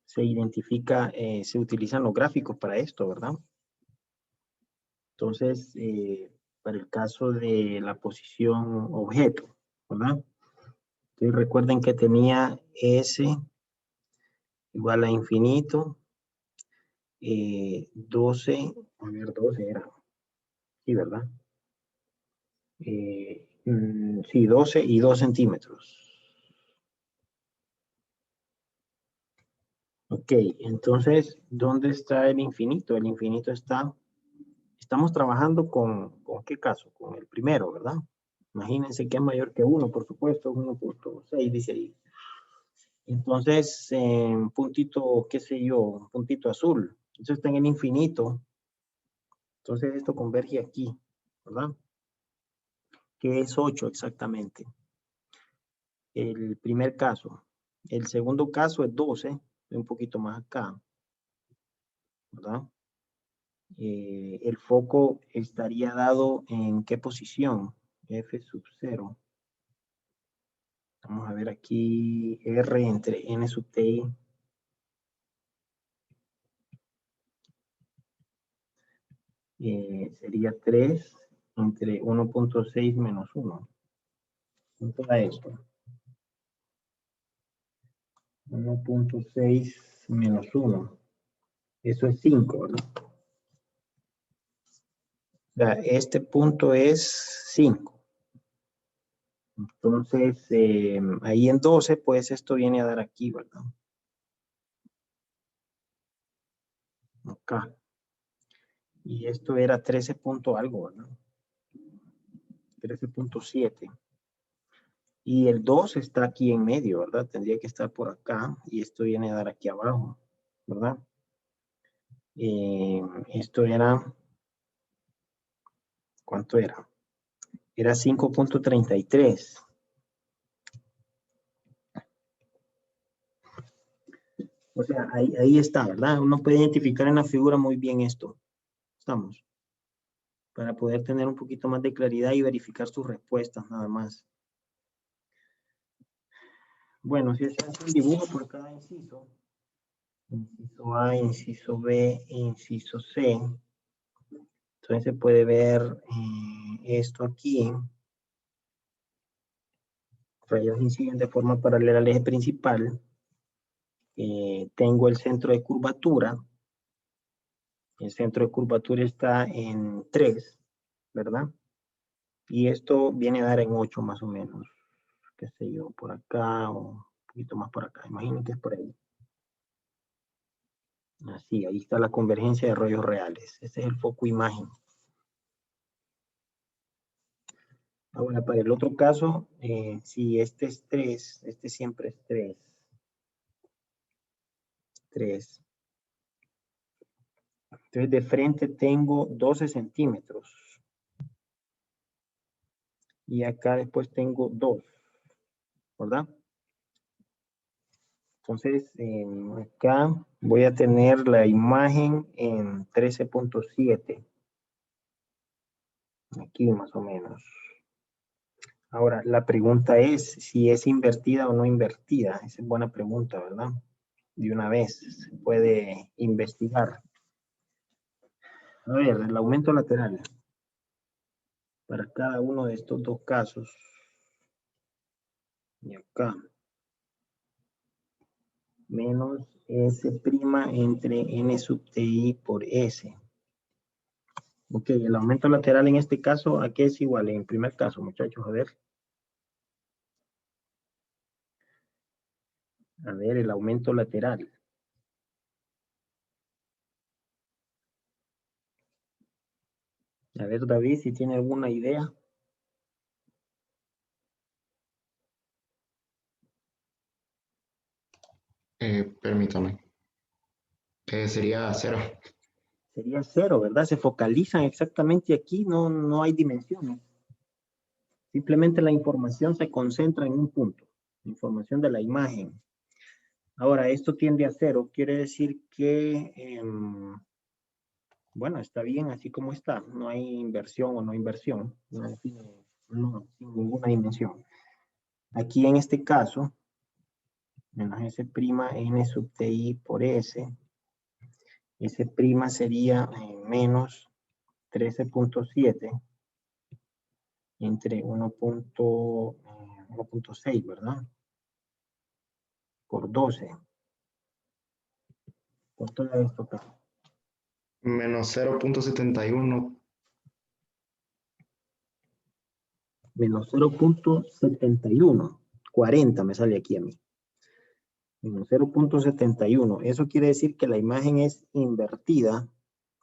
se identifica, se utilizan los gráficos para esto, ¿verdad? Entonces, para el caso de la posición objeto, ¿verdad? Entonces recuerden que tenía S igual a infinito, 12, a ver, 12 era, sí, ¿verdad? Sí, 12 y 2 centímetros. Ok, entonces, ¿dónde está el infinito? El infinito está, estamos trabajando ¿con qué caso? Con el primero, ¿verdad? Imagínense que es mayor que 1, por supuesto, 1.6 dice ahí. Entonces, un puntito, qué sé yo, un puntito azul. Eso está en el infinito. Entonces, esto converge aquí, ¿verdad? Que es 8 exactamente. El primer caso. El segundo caso es 12, un poquito más acá, ¿verdad? El foco estaría dado en qué posición, F sub 0. Vamos a ver aquí R entre N sub Ti. Sería 3 entre 1.6 menos 1. ¿Cuánto da esto? 1.6 menos 1. Eso es 5, ¿verdad? O sea, este punto es 5. Entonces, ahí en 12, pues esto viene a dar aquí, ¿verdad? Acá. Y esto era 13 punto algo, ¿verdad? 13.7. Y el 2 está aquí en medio, ¿verdad? Tendría que estar por acá y esto viene a dar aquí abajo, ¿verdad? Esto era, ¿cuánto era? Era 5.33. O sea, ahí está, ¿verdad? Uno puede identificar en la figura muy bien esto. Estamos. Para poder tener un poquito más de claridad y verificar sus respuestas nada más. Bueno, si se hace un dibujo por cada inciso, inciso A, inciso B, inciso C, entonces se puede ver esto aquí. Rayos inciden de forma paralela al eje principal. Tengo el centro de curvatura. El centro de curvatura está en 3, ¿verdad? Y esto viene a dar en 8 más o menos. Qué sé yo, por acá o un poquito más por acá. Imagino que es por ahí. Así, ahí está la convergencia de rayos reales. Ese es el foco imagen. Ahora, para el otro caso, si este es 3, este siempre es 3. 3. Entonces, de frente tengo 12 centímetros. Y acá después tengo 2, ¿verdad? Entonces, acá voy a tener la imagen en 13.7. Aquí más o menos. Ahora, la pregunta es si es invertida o no invertida. Esa es buena pregunta, ¿verdad? De una vez se puede investigar. A ver, el aumento lateral. Para cada uno de estos dos casos. Y acá. Menos S' entre N sub TI por S. Ok, el aumento lateral en este caso, ¿a qué es igual? En primer caso, muchachos, a ver. A ver, el aumento lateral. A ver, David, si tiene alguna idea. Permítame. Sería 0. Sería 0, ¿verdad? Se focalizan exactamente aquí, no hay dimensiones. Simplemente la información se concentra en un punto. La información de la imagen. Ahora, esto tiende a 0. Quiere decir que, bueno, está bien así como está. No hay inversión o no inversión. No, sin ninguna dimensión. Aquí en este caso, menos S' N sub TI por S. S' sería menos 13.7 entre 1.6, ¿verdad? Por 12. Por todo esto, Menos 0.71. menos 0.71. 40 me sale aquí a mí. Menos 0.71. Eso quiere decir que la imagen es invertida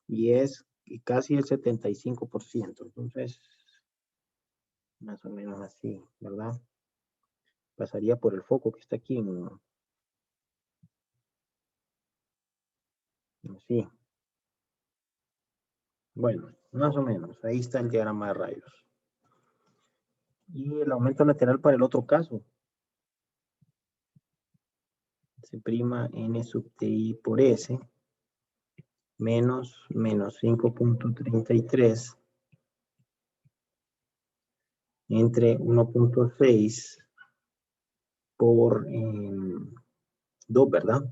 y es casi el 75%. Entonces, más o menos así, ¿verdad? Pasaría por el foco que está aquí así. Bueno, más o menos. Ahí está el diagrama de rayos. Y el aumento lateral para el otro caso. Se prima N sub TI por S menos 5.33 entre 1.6 por 2, ¿verdad?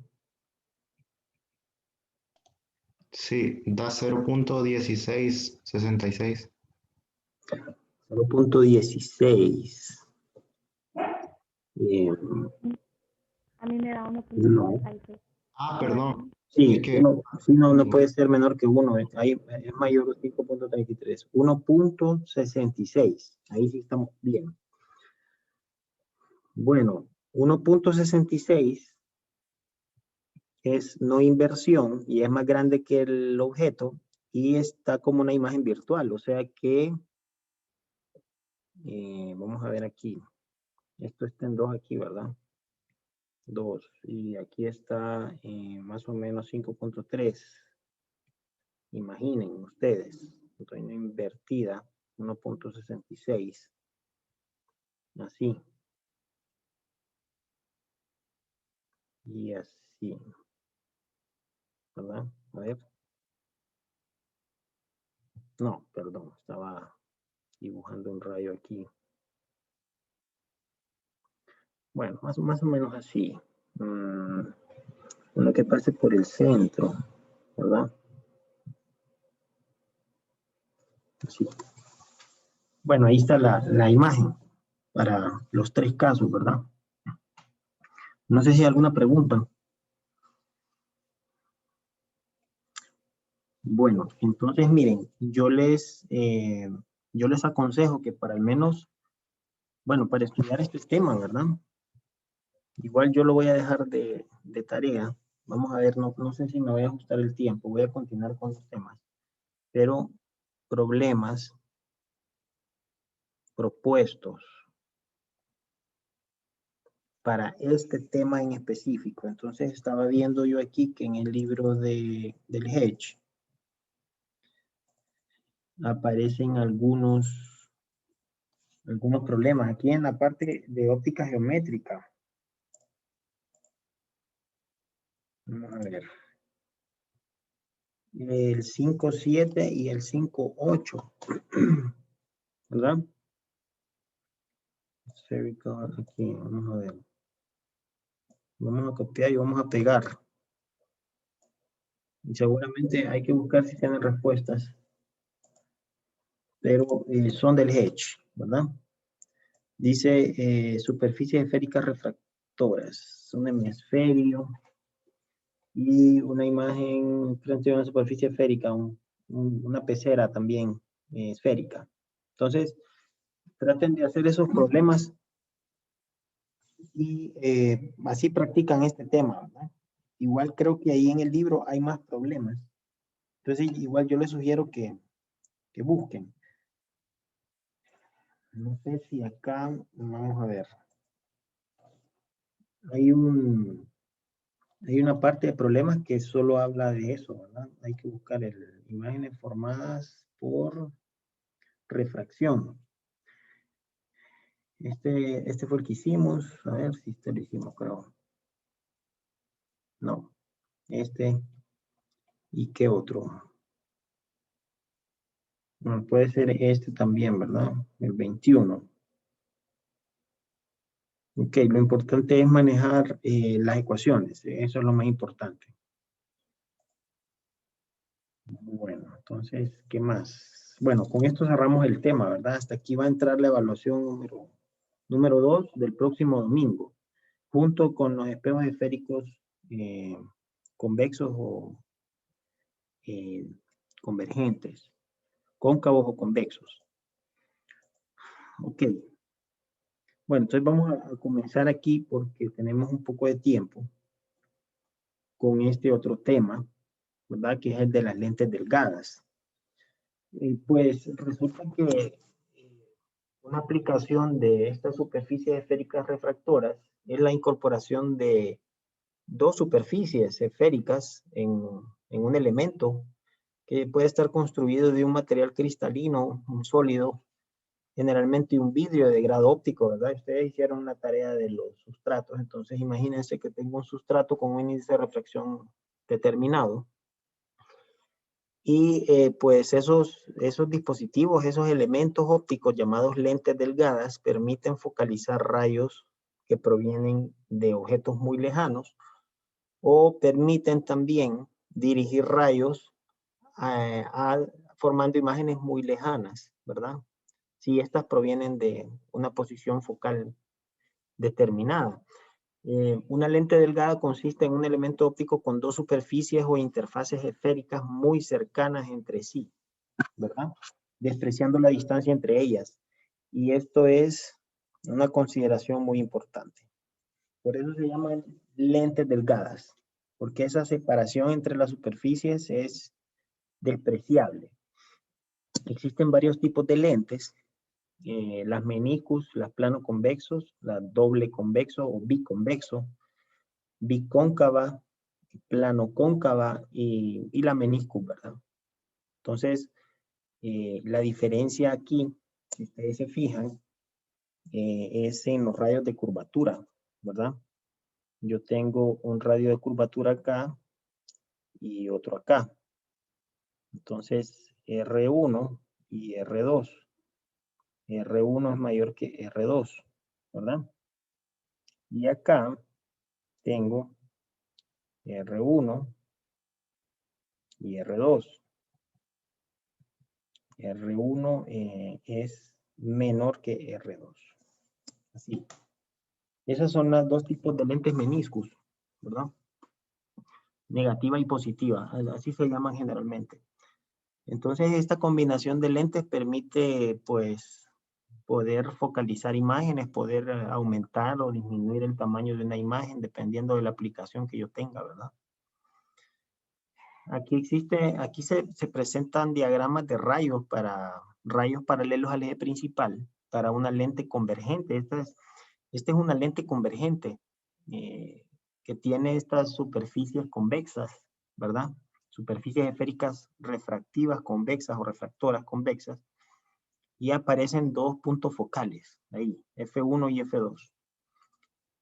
Sí, da 0.1666. 0.16. A mí me da No. 1.66. Perdón. Es Sí, que no puede ser menor que 1. Ahí es mayor 5.33. 1.66. Ahí sí estamos bien. Bueno, 1.66 es no inversión y es más grande que el objeto y está como una imagen virtual. O sea que, vamos a ver aquí. Esto está en 2 aquí, ¿verdad? 2. Y aquí está más o menos 5.3. Imaginen ustedes, una invertida, 1.66. Así. Y así. ¿Verdad? A ver. No, perdón, estaba dibujando un rayo aquí. Bueno, más o menos así. Uno que pase por el centro, ¿verdad? Así. Bueno, ahí está la imagen para los 3 casos, ¿verdad? No sé si hay alguna pregunta. Bueno, entonces miren, yo les aconsejo que para al menos, bueno, para estudiar este tema, ¿verdad? Igual yo lo voy a dejar de tarea. Vamos a ver, no sé si me voy a ajustar el tiempo, voy a continuar con los temas. Pero problemas propuestos para este tema en específico. Entonces estaba viendo yo aquí que en el libro del Hedge aparecen algunos problemas. Aquí en la parte de óptica geométrica Vamos a ver. El 5.7 y el 5.8. ¿Verdad? Spherical, aquí, vamos a ver. Vamos a copiar y vamos a pegar. Y seguramente hay que buscar si tienen respuestas. Pero son del Hedge, ¿verdad? Dice superficies esféricas refractoras. Un hemisferio y una imagen frente a una superficie esférica, una pecera también esférica. Entonces, traten de hacer esos problemas y así practican este tema, ¿verdad? Igual creo que ahí en el libro hay más problemas. Entonces, igual yo les sugiero que busquen. No sé si acá, vamos a ver. Hay una parte de problemas que solo habla de eso, ¿verdad? Hay que buscar imágenes formadas por refracción. Este fue el que hicimos. A ver si este lo hicimos, creo. No. ¿Y qué otro? Bueno, puede ser este también, ¿verdad? El 21. Ok, lo importante es manejar las ecuaciones. Eso es lo más importante. Bueno, entonces, ¿qué más? Bueno, con esto cerramos el tema, ¿verdad? Hasta aquí va a entrar la evaluación número 2 del próximo domingo, junto con los espejos esféricos convexos o convergentes, cóncavos o convexos. Ok. Bueno, entonces vamos a comenzar aquí porque tenemos un poco de tiempo con este otro tema, ¿verdad? Que es el de las lentes delgadas. Pues resulta que una aplicación de estas superficies esféricas refractoras es la incorporación de dos superficies esféricas en un elemento que puede estar construido de un material cristalino, un sólido, generalmente un vidrio de grado óptico, ¿verdad? Ustedes hicieron la tarea de los sustratos, entonces imagínense que tengo un sustrato con un índice de refracción determinado. Y pues esos dispositivos, esos elementos ópticos llamados lentes delgadas permiten focalizar rayos que provienen de objetos muy lejanos o permiten también dirigir rayos formando imágenes muy lejanas, ¿verdad? Si estas provienen de una posición focal determinada. Una lente delgada consiste en un elemento óptico con dos superficies o interfaces esféricas muy cercanas entre sí, ¿verdad? Despreciando la distancia entre ellas. Y esto es una consideración muy importante. Por eso se llaman lentes delgadas, porque esa separación entre las superficies es despreciable. Existen varios tipos de lentes, las meniscus, las plano convexos, la doble convexo o biconvexo, bicóncava, plano cóncava y la meniscus, ¿verdad? Entonces, la diferencia aquí, si ustedes se fijan, es en los radios de curvatura, ¿verdad? Yo tengo un radio de curvatura acá y otro acá. Entonces, R1 y R2. R1 es mayor que R2, ¿verdad? Y acá tengo R1 y R2. R1 es menor que R2. Así. Esos son los dos tipos de lentes meniscus, ¿verdad? Negativa y positiva, así se llaman generalmente. Entonces, esta combinación de lentes permite, pues, poder focalizar imágenes, poder aumentar o disminuir el tamaño de una imagen dependiendo de la aplicación que yo tenga, ¿verdad? Aquí se presentan diagramas de rayos para rayos paralelos al eje principal para una lente convergente. Esta es una lente convergente que tiene estas superficies convexas, ¿verdad? Superficies esféricas refractivas convexas o refractoras convexas y aparecen dos puntos focales ahí, F1 y F2.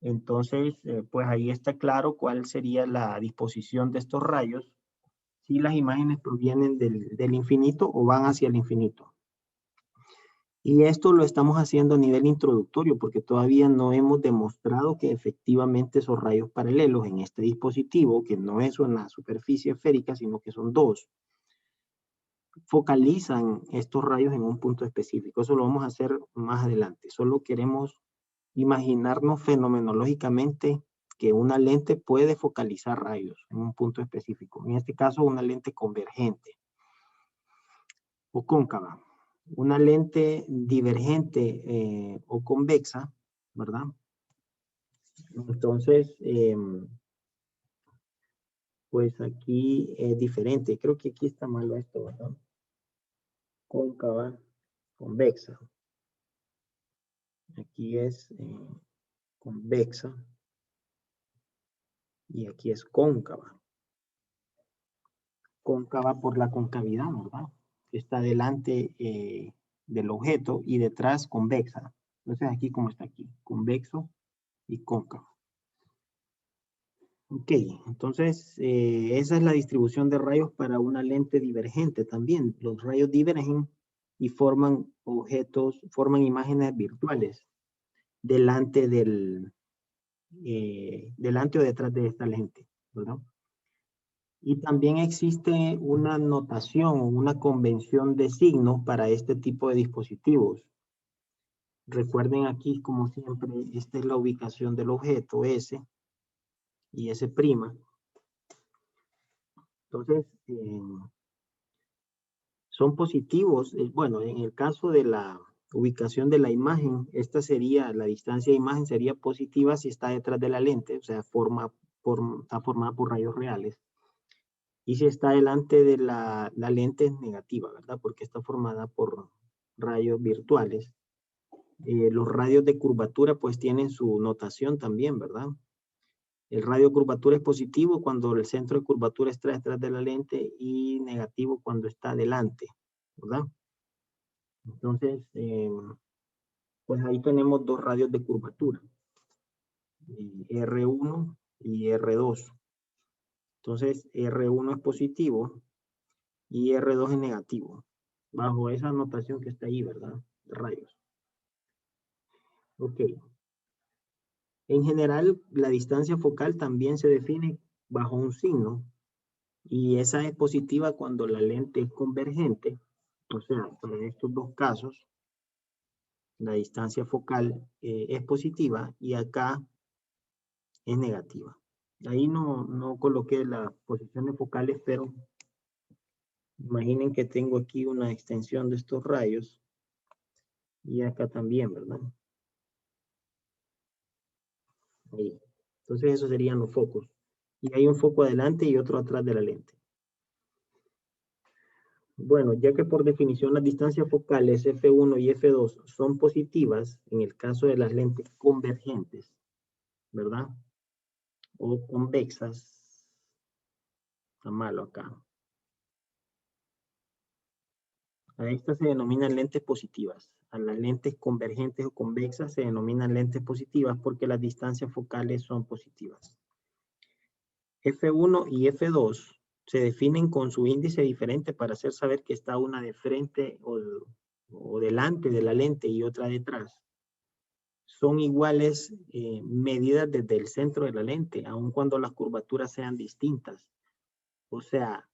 Entonces, pues ahí está claro cuál sería la disposición de estos rayos, si las imágenes provienen del infinito o van hacia el infinito. Y esto lo estamos haciendo a nivel introductorio porque todavía no hemos demostrado que efectivamente esos rayos paralelos en este dispositivo, que no es una superficie esférica, sino que son dos, focalizan estos rayos en un punto específico. Eso lo vamos a hacer más adelante. Solo queremos imaginarnos fenomenológicamente que una lente puede focalizar rayos en un punto específico. En este caso, una lente convergente o cóncava. Una lente divergente o convexa, ¿verdad? Entonces, pues aquí es diferente. Creo que aquí está malo esto, ¿verdad? Cóncava, convexa. Aquí es convexa y aquí es cóncava. Cóncava por la concavidad, ¿verdad? Está delante del objeto y detrás convexa. Entonces aquí como está aquí, convexo y cóncavo. Ok, entonces esa es la distribución de rayos para una lente divergente también. Los rayos divergen y forman objetos, forman imágenes virtuales delante delante o detrás de esta lente, ¿verdad? Y también existe una notación o una convención de signos para este tipo de dispositivos. Recuerden aquí, como siempre, esta es la ubicación del objeto S y S'. Entonces, son positivos. Bueno, en el caso de la ubicación de la imagen, esta sería, la distancia de imagen sería positiva si está detrás de la lente, o sea, está formada por rayos reales. Y si está delante de la lente es negativa, ¿verdad? Porque está formada por rayos virtuales. Los radios de curvatura pues tienen su notación también, ¿verdad? El radio de curvatura es positivo cuando el centro de curvatura está detrás de la lente y negativo cuando está delante, ¿verdad? Entonces, pues ahí tenemos dos radios de curvatura, R1 y R2. Entonces, R1 es positivo y R2 es negativo, bajo esa notación que está ahí, ¿verdad? De rayos. Ok. En general, la distancia focal también se define bajo un signo y esa es positiva cuando la lente es convergente. O sea, para estos dos casos, la distancia focal es positiva y acá es negativa. Ahí no coloqué las posiciones focales, pero imaginen que tengo aquí una extensión de estos rayos y acá también, ¿verdad? Ahí. Entonces esos serían los focos. Y hay un foco adelante y otro atrás de la lente. Bueno, ya que por definición las distancias focales F1 y F2 son positivas en el caso de las lentes convergentes, ¿verdad? O convexas. Está malo acá. A estas se denominan lentes positivas. A las lentes convergentes o convexas se denominan lentes positivas porque las distancias focales son positivas. F1 y F2 se definen con su índice diferente para hacer saber que está una de frente o delante de la lente y otra detrás. Son iguales medidas desde el centro de la lente, aun cuando las curvaturas sean distintas. O sea,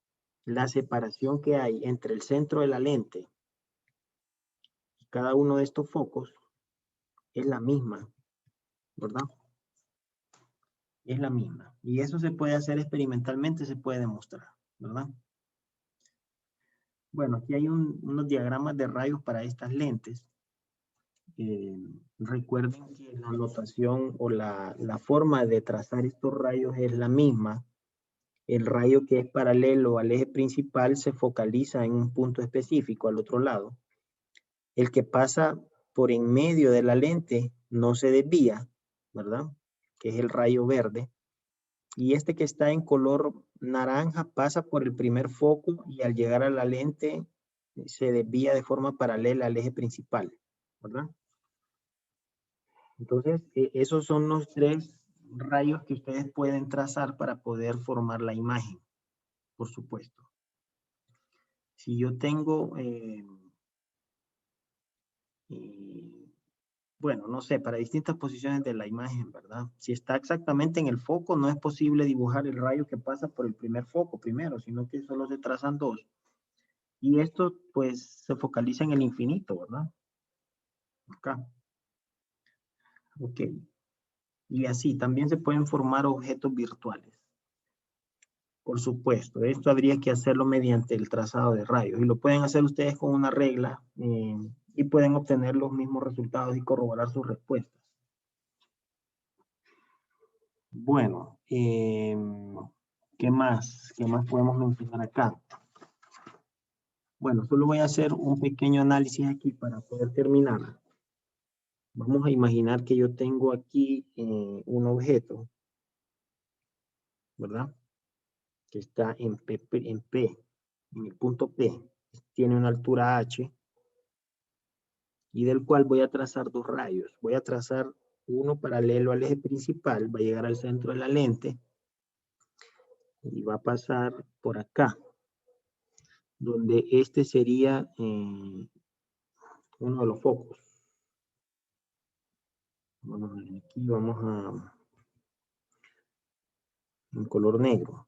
la separación que hay entre el centro de la lente y cada uno de estos focos es la misma, ¿verdad? Es la misma. Y eso se puede hacer experimentalmente, se puede demostrar, ¿verdad? Bueno, aquí hay unos diagramas de rayos para estas lentes. Recuerden que la notación o la forma de trazar estos rayos es la misma. El rayo que es paralelo al eje principal se focaliza en un punto específico al otro lado. El que pasa por en medio de la lente no se desvía, ¿verdad? Que es el rayo verde. Y este que está en color naranja pasa por el primer foco y al llegar a la lente se desvía de forma paralela al eje principal, ¿verdad? Entonces, esos son los 3 rayos que ustedes pueden trazar para poder formar la imagen, por supuesto. Si yo tengo, bueno, no sé, para distintas posiciones de la imagen, ¿verdad? Si está exactamente en el foco, no es posible dibujar el rayo que pasa por el primer foco primero, sino que solo se trazan 2. Y esto, pues, se focaliza en el infinito, ¿verdad? Acá. Ok. Y así, también se pueden formar objetos virtuales. Por supuesto, esto habría que hacerlo mediante el trazado de rayos. Y lo pueden hacer ustedes con una regla y pueden obtener los mismos resultados y corroborar sus respuestas. Bueno, ¿qué más? ¿Qué más podemos mencionar acá? Bueno, solo voy a hacer un pequeño análisis aquí para poder terminar. Vamos a imaginar que yo tengo aquí un objeto, ¿verdad? Que está en en el punto P. Tiene una altura H y del cual voy a trazar 2 rayos. Voy a trazar uno paralelo al eje principal, va a llegar al centro de la lente y va a pasar por acá, donde este sería uno de los focos. Bueno, aquí vamos a en color negro.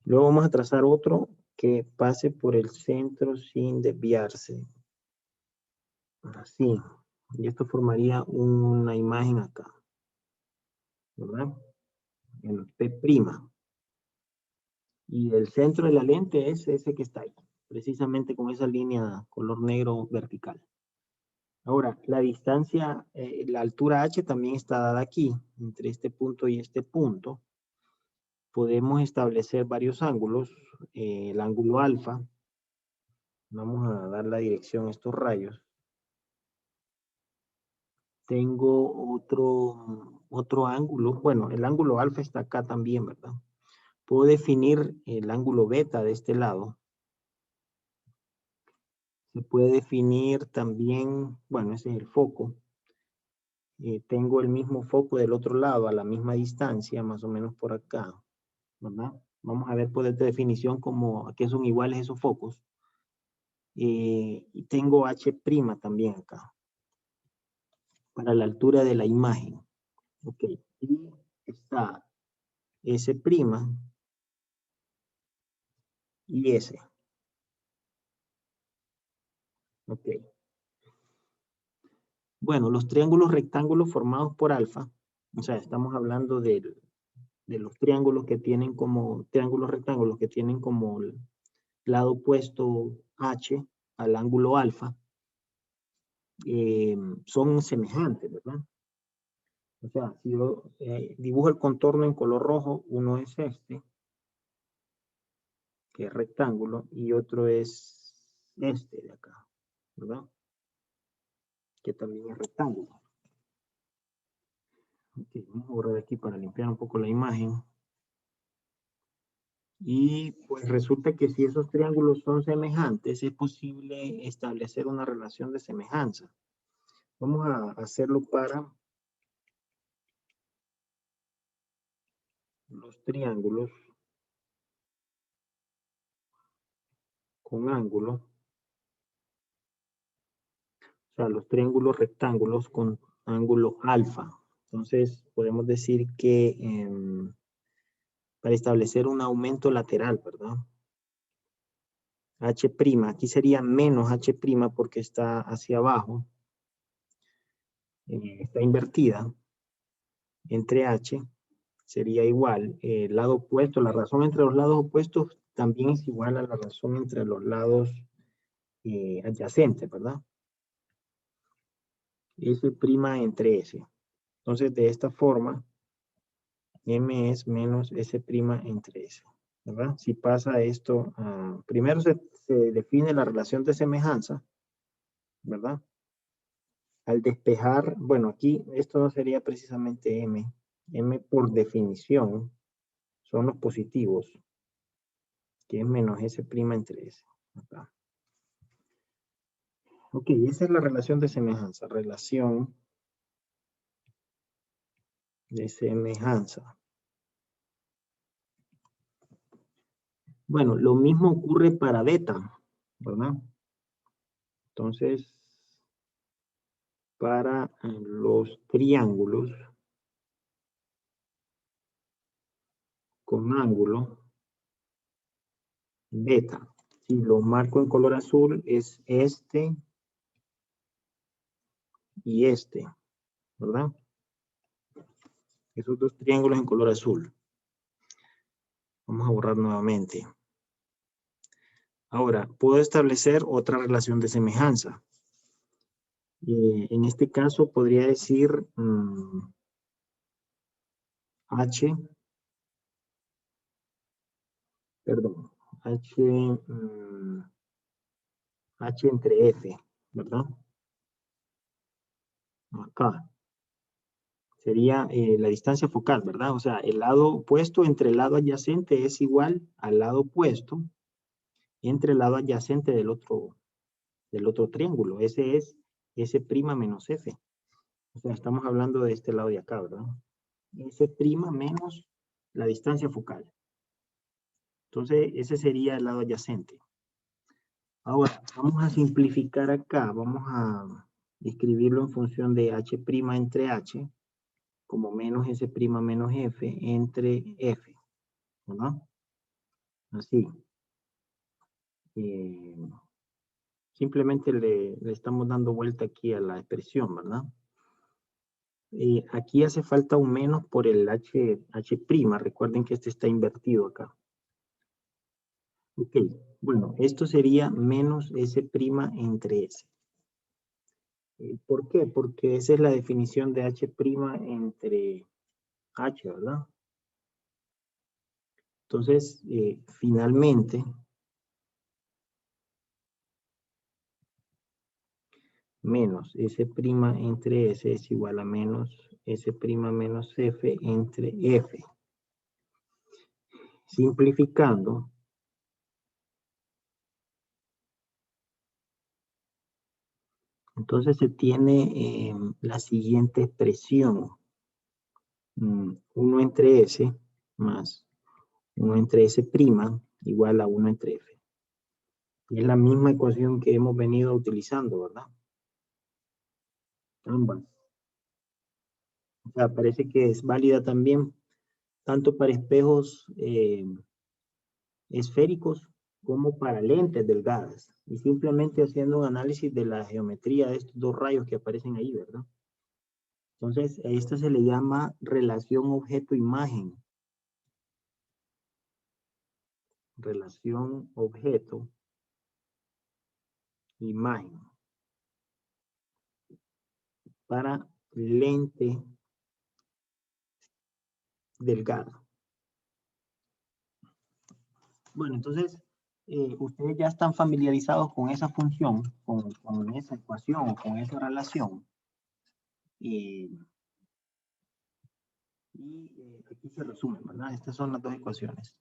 Luego vamos a trazar otro que pase por el centro sin desviarse. Así. Y esto formaría una imagen acá, ¿verdad? En P'. Y el centro de la lente es ese que está ahí, precisamente con esa línea color negro vertical. Ahora, la distancia, la altura H también está dada aquí, entre este punto y este punto. Podemos establecer varios ángulos. El ángulo alfa, vamos a dar la dirección a estos rayos. Tengo otro ángulo, bueno, el ángulo alfa está acá también, ¿verdad? Puedo definir el ángulo beta de este lado. Se puede definir también, bueno, ese es el foco. Tengo el mismo foco del otro lado a la misma distancia, más o menos por acá, ¿verdad? Vamos a ver por esta definición como a qué son iguales esos focos. Y tengo H' también acá, para la altura de la imagen. Ok, y está S' y S. Ok. Bueno, los triángulos rectángulos formados por alfa, o sea, estamos hablando de los triángulos que tienen como, triángulos rectángulos que tienen como el lado opuesto H al ángulo alfa, son semejantes, ¿verdad? O sea, si yo dibujo el contorno en color rojo, uno es este, que es rectángulo, y otro es este de acá, ¿verdad? Que también es rectángulo. Ok, vamos a borrar aquí para limpiar un poco la imagen. Y pues resulta que si esos triángulos son semejantes, es posible establecer una relación de semejanza. Vamos a hacerlo para los triángulos con ángulo. O sea, los triángulos rectángulos con ángulo alfa. Entonces, podemos decir que para establecer un aumento lateral, ¿verdad? H', aquí sería menos H' porque está hacia abajo. Está invertida. Entre H sería igual. El lado opuesto, la razón entre los lados opuestos también es igual a la razón entre los lados adyacentes, ¿verdad? S' entre S. Entonces, de esta forma, M es menos S' entre S, ¿verdad? Si pasa esto, primero se define la relación de semejanza, ¿verdad? Al despejar, bueno, aquí esto no sería precisamente M. M por definición son los positivos, que es menos S' entre S. Acá. Ok, esa es la relación de semejanza. Relación de semejanza. Bueno, lo mismo ocurre para beta, ¿verdad? Entonces, para los triángulos con ángulo beta, si lo marco en color azul, es este y este, ¿verdad? Esos dos triángulos en color azul. Vamos a borrar nuevamente. Ahora, puedo establecer otra relación de semejanza. En este caso podría decir H, perdón, H entre F, ¿verdad? Acá sería la distancia focal, ¿verdad? O sea, el lado opuesto entre el lado adyacente es igual al lado opuesto entre el lado adyacente del otro triángulo. Ese es S' menos F. O sea, estamos hablando de este lado de acá, ¿verdad? S' menos la distancia focal. Entonces, ese sería el lado adyacente. Ahora, vamos a simplificar acá. Vamos a escribirlo en función de H' entre H, como menos S' menos F entre F, ¿verdad? Así. Simplemente le estamos dando vuelta aquí a la expresión, ¿verdad? Aquí hace falta un menos por el H'. Recuerden que este está invertido acá. Ok, bueno, esto sería menos S' entre S. ¿Por qué? Porque esa es la definición de H' entre H, ¿verdad? Entonces, finalmente, menos S' entre S es igual a menos S' menos F entre F. Simplificando, entonces se tiene la siguiente expresión. 1 entre S más 1 entre S' igual a 1 entre F. Y es la misma ecuación que hemos venido utilizando, ¿verdad? Ambas. O sea, parece que es válida también tanto para espejos esféricos como para lentes delgadas. Y simplemente haciendo un análisis de la geometría de estos dos rayos que aparecen ahí, ¿verdad? Entonces, a esta se le llama relación objeto-imagen. Relación objeto-imagen. Para lente delgada. Bueno, entonces, ustedes ya están familiarizados con esa función, con esa ecuación, con esa relación. Y aquí se resumen, ¿verdad? Estas son las dos ecuaciones.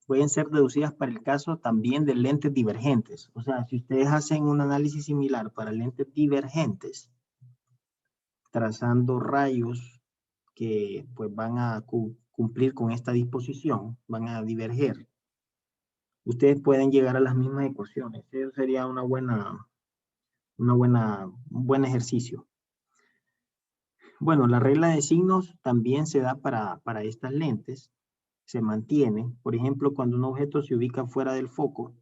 Pueden ser deducidas para el caso también de lentes divergentes. O sea, si ustedes hacen un análisis similar para lentes divergentes, trazando rayos que pues van a cumplir con esta disposición, van a diverger, ustedes pueden llegar a las mismas ecuaciones. Eso sería un buen ejercicio. Bueno, la regla de signos también se da para estas lentes. Se mantiene. Por ejemplo, cuando un objeto se ubica fuera del foco,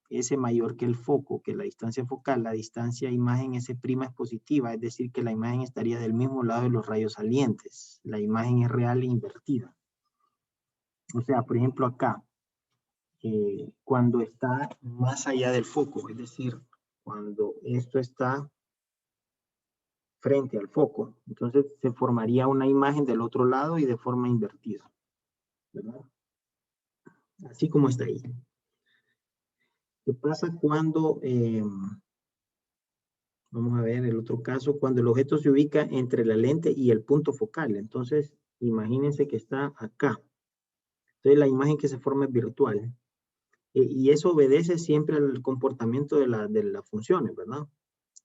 S mayor que el foco, que la distancia focal, la distancia imagen S' es positiva, es decir, que la imagen estaría del mismo lado de los rayos salientes. La imagen es real e invertida. O sea, por ejemplo, acá, cuando está más allá del foco, es decir, cuando esto está frente al foco, entonces se formaría una imagen del otro lado y de forma invertida, ¿verdad? Así como está ahí. ¿Qué pasa cuando, vamos a ver el otro caso, cuando el objeto se ubica entre la lente y el punto focal? Entonces, imagínense que está acá. Entonces, la imagen que se forma es virtual. Y eso obedece siempre al comportamiento de las funciones, ¿verdad?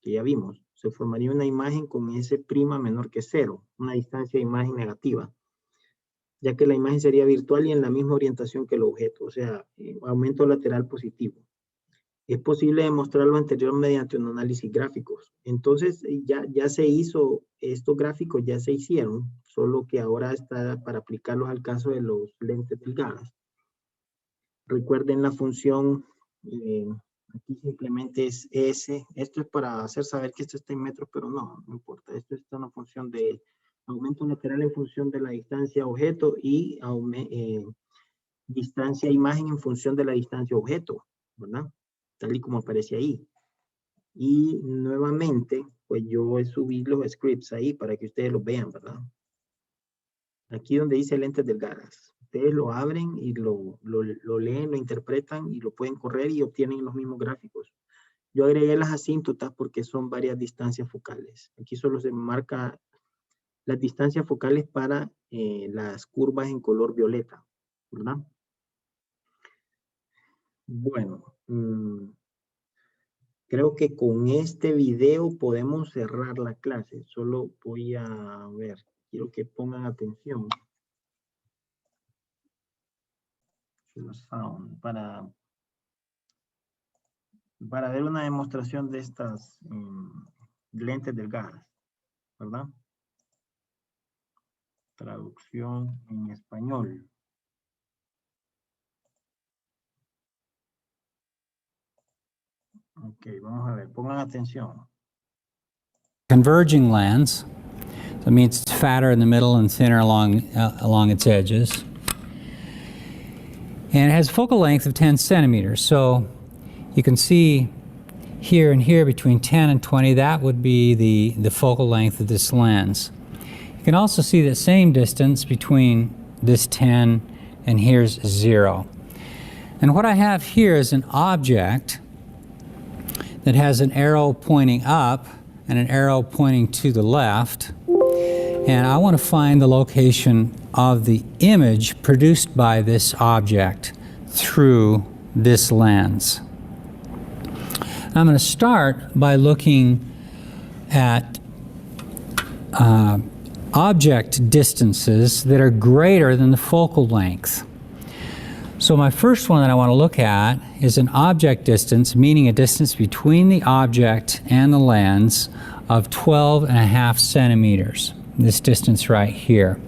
Que ya vimos. Se formaría una imagen con S' menor que 0, una distancia de imagen negativa, ya que la imagen sería virtual y en la misma orientación que el objeto, o sea, aumento lateral positivo. Es posible demostrar lo anterior mediante un análisis gráficos. Entonces, ya se hizo, estos gráficos ya se hicieron, solo que ahora está para aplicarlos al caso de los lentes delgadas. Recuerden la función, aquí simplemente es S. Esto es para hacer saber que esto está en metros, pero no importa. Esto es una función de aumento lateral en función de la distancia objeto y distancia imagen en función de la distancia objeto, ¿verdad? Tal y como aparece ahí. Y nuevamente, pues yo subí los scripts ahí para que ustedes los vean, ¿verdad? Aquí donde dice lentes delgadas. Ustedes lo abren y lo leen, lo interpretan y lo pueden correr y obtienen los mismos gráficos. Yo agregué las asíntotas porque son varias distancias focales. Aquí solo se marca las distancias focales para las curvas en color violeta, ¿verdad? Bueno, creo que con este video podemos cerrar la clase. Solo voy a ver, quiero que pongan atención. Para ver una demostración de estas lentes delgadas, ¿verdad? Traducción en español. Ok, vamos a ver, pongan atención. Converging lens, so it means it's fatter in the middle and thinner along its edges. And it has a focal length of 10 centimeters. So you can see here and here between 10 and 20, that would be the focal length of this lens. You can also see the same distance between this 10 and here's 0. And what I have here is an object that has an arrow pointing up and an arrow pointing to the left. And I want to find the location of the image produced by this object through this lens. I'm going to start by looking at object distances that are greater than the focal length. So my first one that I want to look at is an object distance, meaning a distance between the object and the lens of 12.5 centimeters. This distance right here.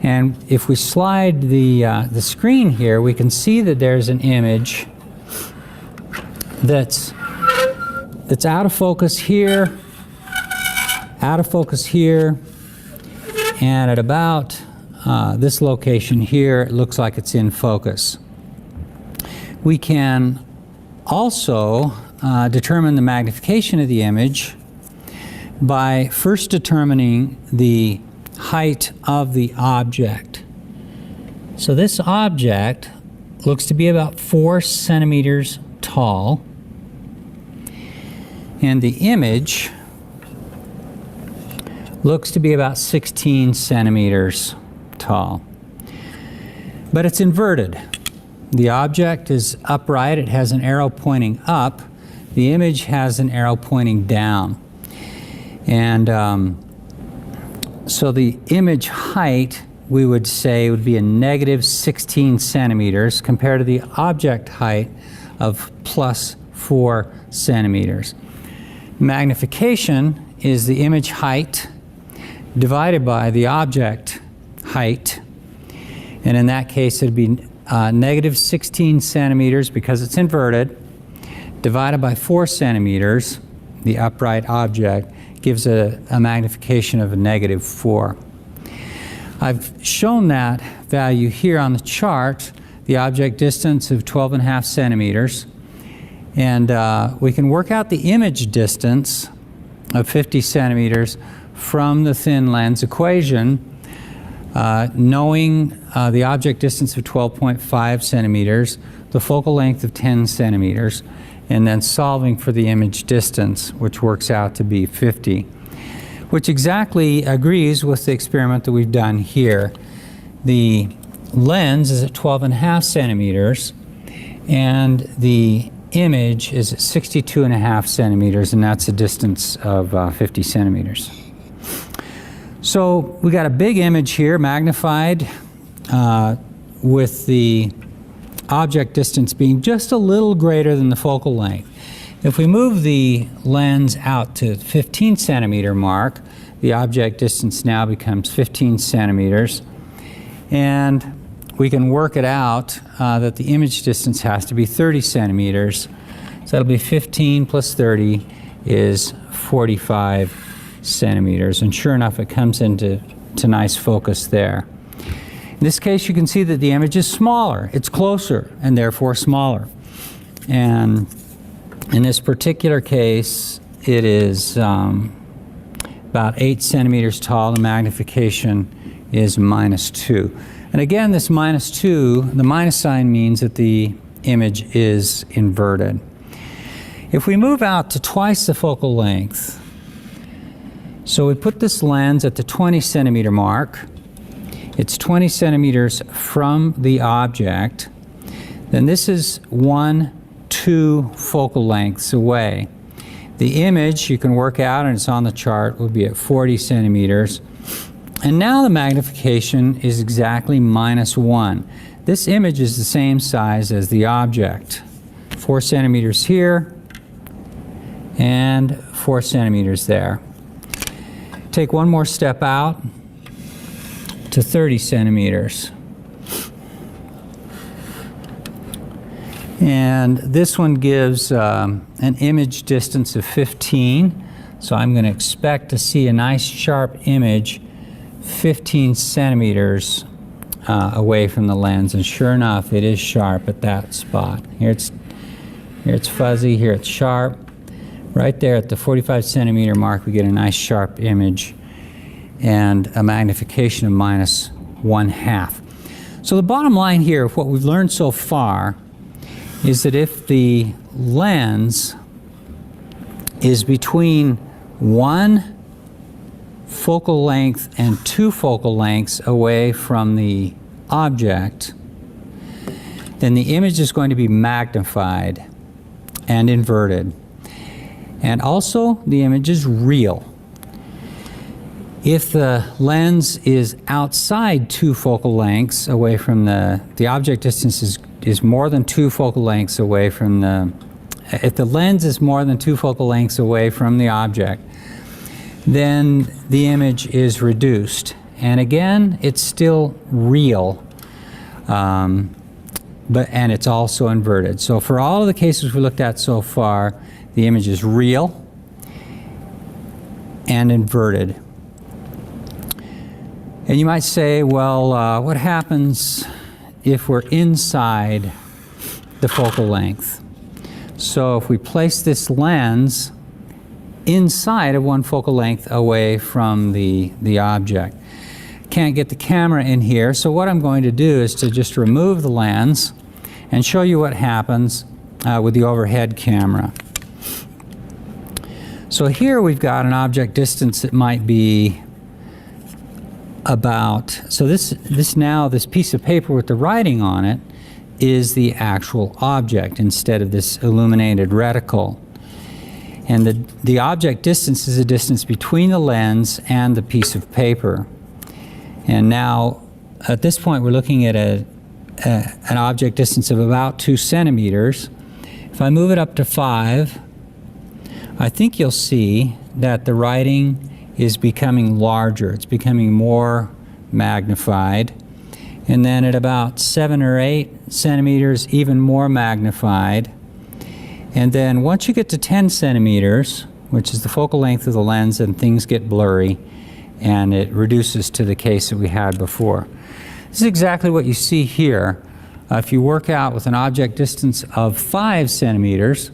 And if we slide the screen here, we can see that there's an image that's out of focus here, out of focus here, and at about this location here, it looks like it's in focus. We can also determine the magnification of the image by first determining the height of the object. So this object looks to be about 4 centimeters tall, and the image looks to be about 16 centimeters tall. But it's inverted. The object is upright, it has an arrow pointing up, the image has an arrow pointing down. And so the image height, we would say, would be a negative 16 centimeters compared to the object height of plus 4 centimeters. Magnification is the image height divided by the object height. And in that case, it'd be negative 16 centimeters because it's inverted, divided by 4 centimeters, the upright object, gives a magnification of a negative 4. I've shown that value here on the chart, the object distance of 12.5 centimeters. And we can work out the image distance of 50 centimeters from the thin lens equation, knowing the object distance of 12.5 centimeters, the focal length of 10 centimeters, and then solving for the image distance, which works out to be 50, which exactly agrees with the experiment that we've done here. The lens is at 12.5 centimeters, and the image is at 62.5 centimeters, and that's a distance of 50 centimeters. So we got a big image here, magnified, with the object distance being just a little greater than the focal length. If we move the lens out to 15 centimeter mark, the object distance now becomes 15 centimeters, and we can work it out that the image distance has to be 30 centimeters. So that'll be 15 plus 30 is 45 centimeters, and sure enough, it comes into nice focus there. In this case, you can see that the image is smaller. It's closer and therefore smaller. And in this particular case, it is about 8 centimeters tall. The magnification is -2. And again, this -2, the minus sign means that the image is inverted. If we move out to twice the focal length, so we put this lens at the 20 centimeter mark, it's 20 centimeters from the object, then this is 2 focal lengths away. The image, you can work out, and it's on the chart, will be at 40 centimeters. And now the magnification is exactly -1. This image is the same size as the object. 4 centimeters here, and 4 centimeters there. Take one more step out to 30 centimeters. And this one gives an image distance of 15. So I'm going to expect to see a nice sharp image 15 centimeters away from the lens. And sure enough, it is sharp at that spot. Here it's fuzzy, here it's sharp. Right there at the 45 centimeter mark, we get a nice sharp image and a magnification of -1/2. So the bottom line here of what we've learned so far is that if the lens is between 1 focal length and 2 focal lengths away from the object, then the image is going to be magnified and inverted. And also, the image is real. If the lens is outside 2 focal lengths away from the object distance is more than 2 focal lengths away from if the lens is more than 2 focal lengths away from the object, then the image is reduced. And again, it's still real, and it's also inverted. So for all of the cases we looked at so far, the image is real and inverted. And you might say, well, what happens if we're inside the focal length? So if we place this lens inside of 1 focal length away from the object. Can't get the camera in here, so what I'm going to do is to just remove the lens and show you what happens with the overhead camera. So here we've got an object distance that might be about, so this piece of paper with the writing on it is the actual object instead of this illuminated reticle. And the object distance is the distance between the lens and the piece of paper. And now, at this point, we're looking at an object distance of about 2 centimeters. If I move it up to 5, I think you'll see that the writing is becoming larger. It's becoming more magnified. And then at about 7 or 8 centimeters, even more magnified. And then once you get to 10 centimeters, which is the focal length of the lens, and things get blurry, and it reduces to the case that we had before. This is exactly what you see here. If you work out with an object distance of 5 centimeters,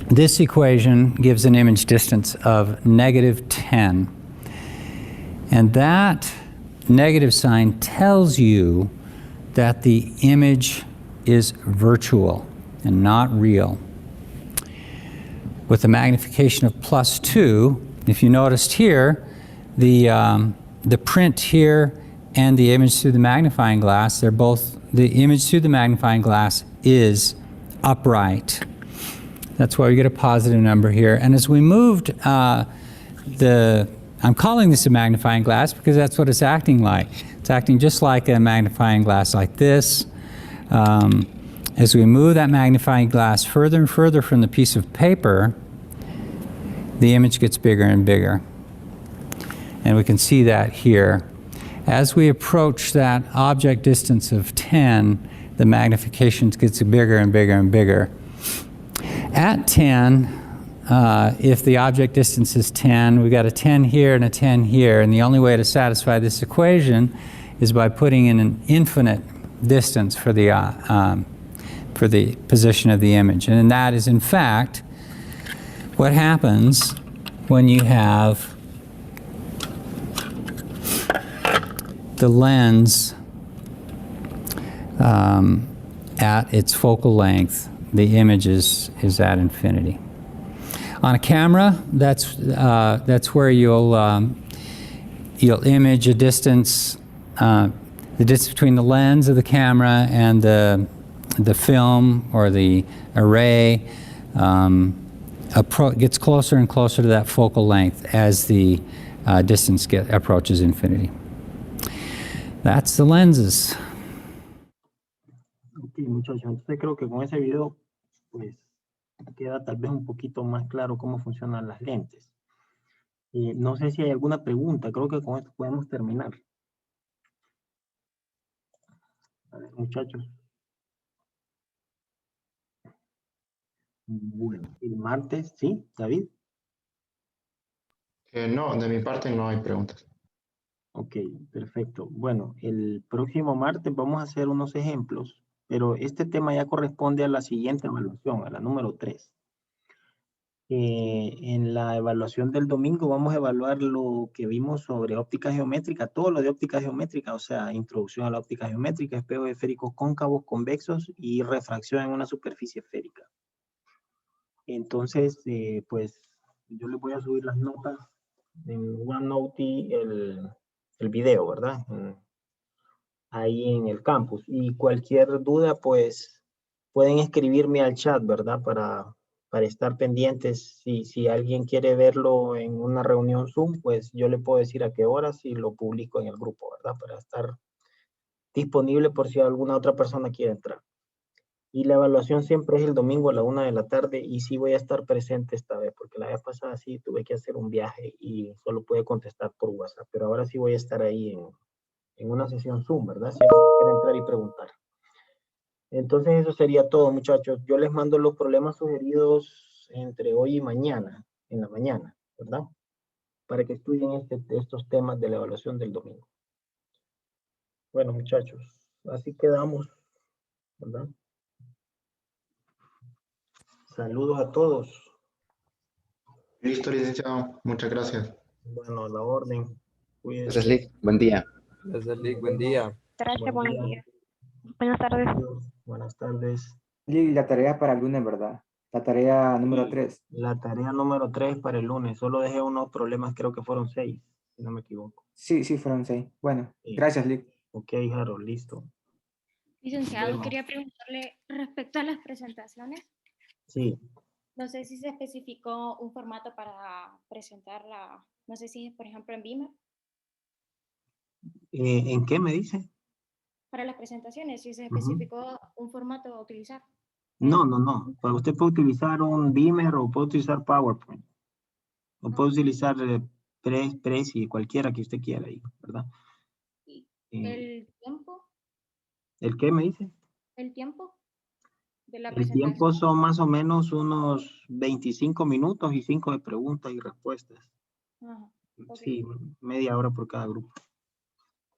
this equation gives an image distance of -10. And that negative sign tells you that the image is virtual and not real. With a magnification of +2, if you noticed here, the print here and the image through the magnifying glass, they're both, the image through the magnifying glass is upright. That's why we get a positive number here. And as we moved I'm calling this a magnifying glass because that's what it's acting like. It's acting just like a magnifying glass like this. As we move that magnifying glass further and further from the piece of paper, the image gets bigger and bigger. And we can see that here. As we approach that object distance of 10, the magnification gets bigger and bigger and bigger. At 10, if the object distance is 10, we've got a 10 here and a 10 here, and the only way to satisfy this equation is by putting in an infinite distance for the position of the image. And that is, in fact, what happens when you have the lens at its focal length. The image is at infinity. On a camera, that's where you'll image a distance, the distance between the lens of the camera and the film or the array gets closer and closer to that focal length as the distance approaches infinity. That's the lenses. Ok, muchachos, entonces creo que con ese video pues queda tal vez un poquito más claro cómo funcionan las lentes. No sé si hay alguna pregunta, creo que con esto podemos terminar. A ver, muchachos. Bueno, el martes, ¿sí? David. No, de mi parte no hay preguntas. Ok, perfecto. Bueno, el próximo martes vamos a hacer unos ejemplos, pero este tema ya corresponde a la siguiente evaluación, a la número 3. En la evaluación del domingo vamos a evaluar lo que vimos sobre óptica geométrica, todo lo de óptica geométrica, o sea, introducción a la óptica geométrica, espejos esféricos cóncavos, convexos y refracción en una superficie esférica. Entonces, pues yo les voy a subir las notas en OneNote y el video, ¿verdad? Ahí en el campus. Y cualquier duda, pues pueden escribirme al chat, ¿verdad? Para estar pendientes. Si alguien quiere verlo en una reunión Zoom, pues yo le puedo decir a qué horas y lo publico en el grupo, ¿verdad? Para estar disponible por si alguna otra persona quiere entrar. Y la evaluación siempre es el domingo a la 1 de la tarde y sí voy a estar presente esta vez, porque la vez pasada sí tuve que hacer un viaje y solo pude contestar por WhatsApp, pero ahora sí voy a estar ahí en una sesión Zoom, ¿verdad? Si alguien quiere entrar y preguntar. Entonces eso sería todo, muchachos. Yo les mando los problemas sugeridos entre hoy y mañana, en la mañana, ¿verdad? Para que estudien estos temas de la evaluación del domingo. Bueno, muchachos, así quedamos, ¿verdad? Saludos a todos. Listo, licenciado. Muchas gracias. Bueno, a la orden. Cuídense. Gracias, Lick. Buen día. Gracias, Lick. Buen día. Gracias, Buen buenos día. días. Buenas tardes. Buenas tardes. Y la tarea para el lunes, ¿verdad? La tarea número Sí. 3. La tarea número 3 para el lunes. Solo dejé unos problemas, creo que fueron 6, si no me equivoco. Sí, fueron 6. Bueno, Sí. gracias, Lick. Ok, Harold, listo. Licenciado, Vemos. quería preguntarle respecto a las presentaciones. Sí. No sé si se especificó un formato para presentarla, no sé si, por ejemplo, en Beamer, ¿En qué me dice? para las presentaciones, si se especificó un formato a utilizar. No. Para usted puede utilizar un Beamer o puede utilizar PowerPoint. O puede utilizar Prezi, cualquiera que usted quiera ahí, ¿verdad? Y el tiempo, ¿El qué me dice? el tiempo de la El presentación. tiempo son más o menos unos 25 minutos y 5 de preguntas y respuestas. Ajá, ok. Sí, media hora por cada grupo.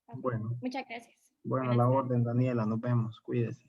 Ok. Bueno. Muchas gracias. Bueno, a Buenas la tardes. orden, Daniela, nos vemos, cuídese.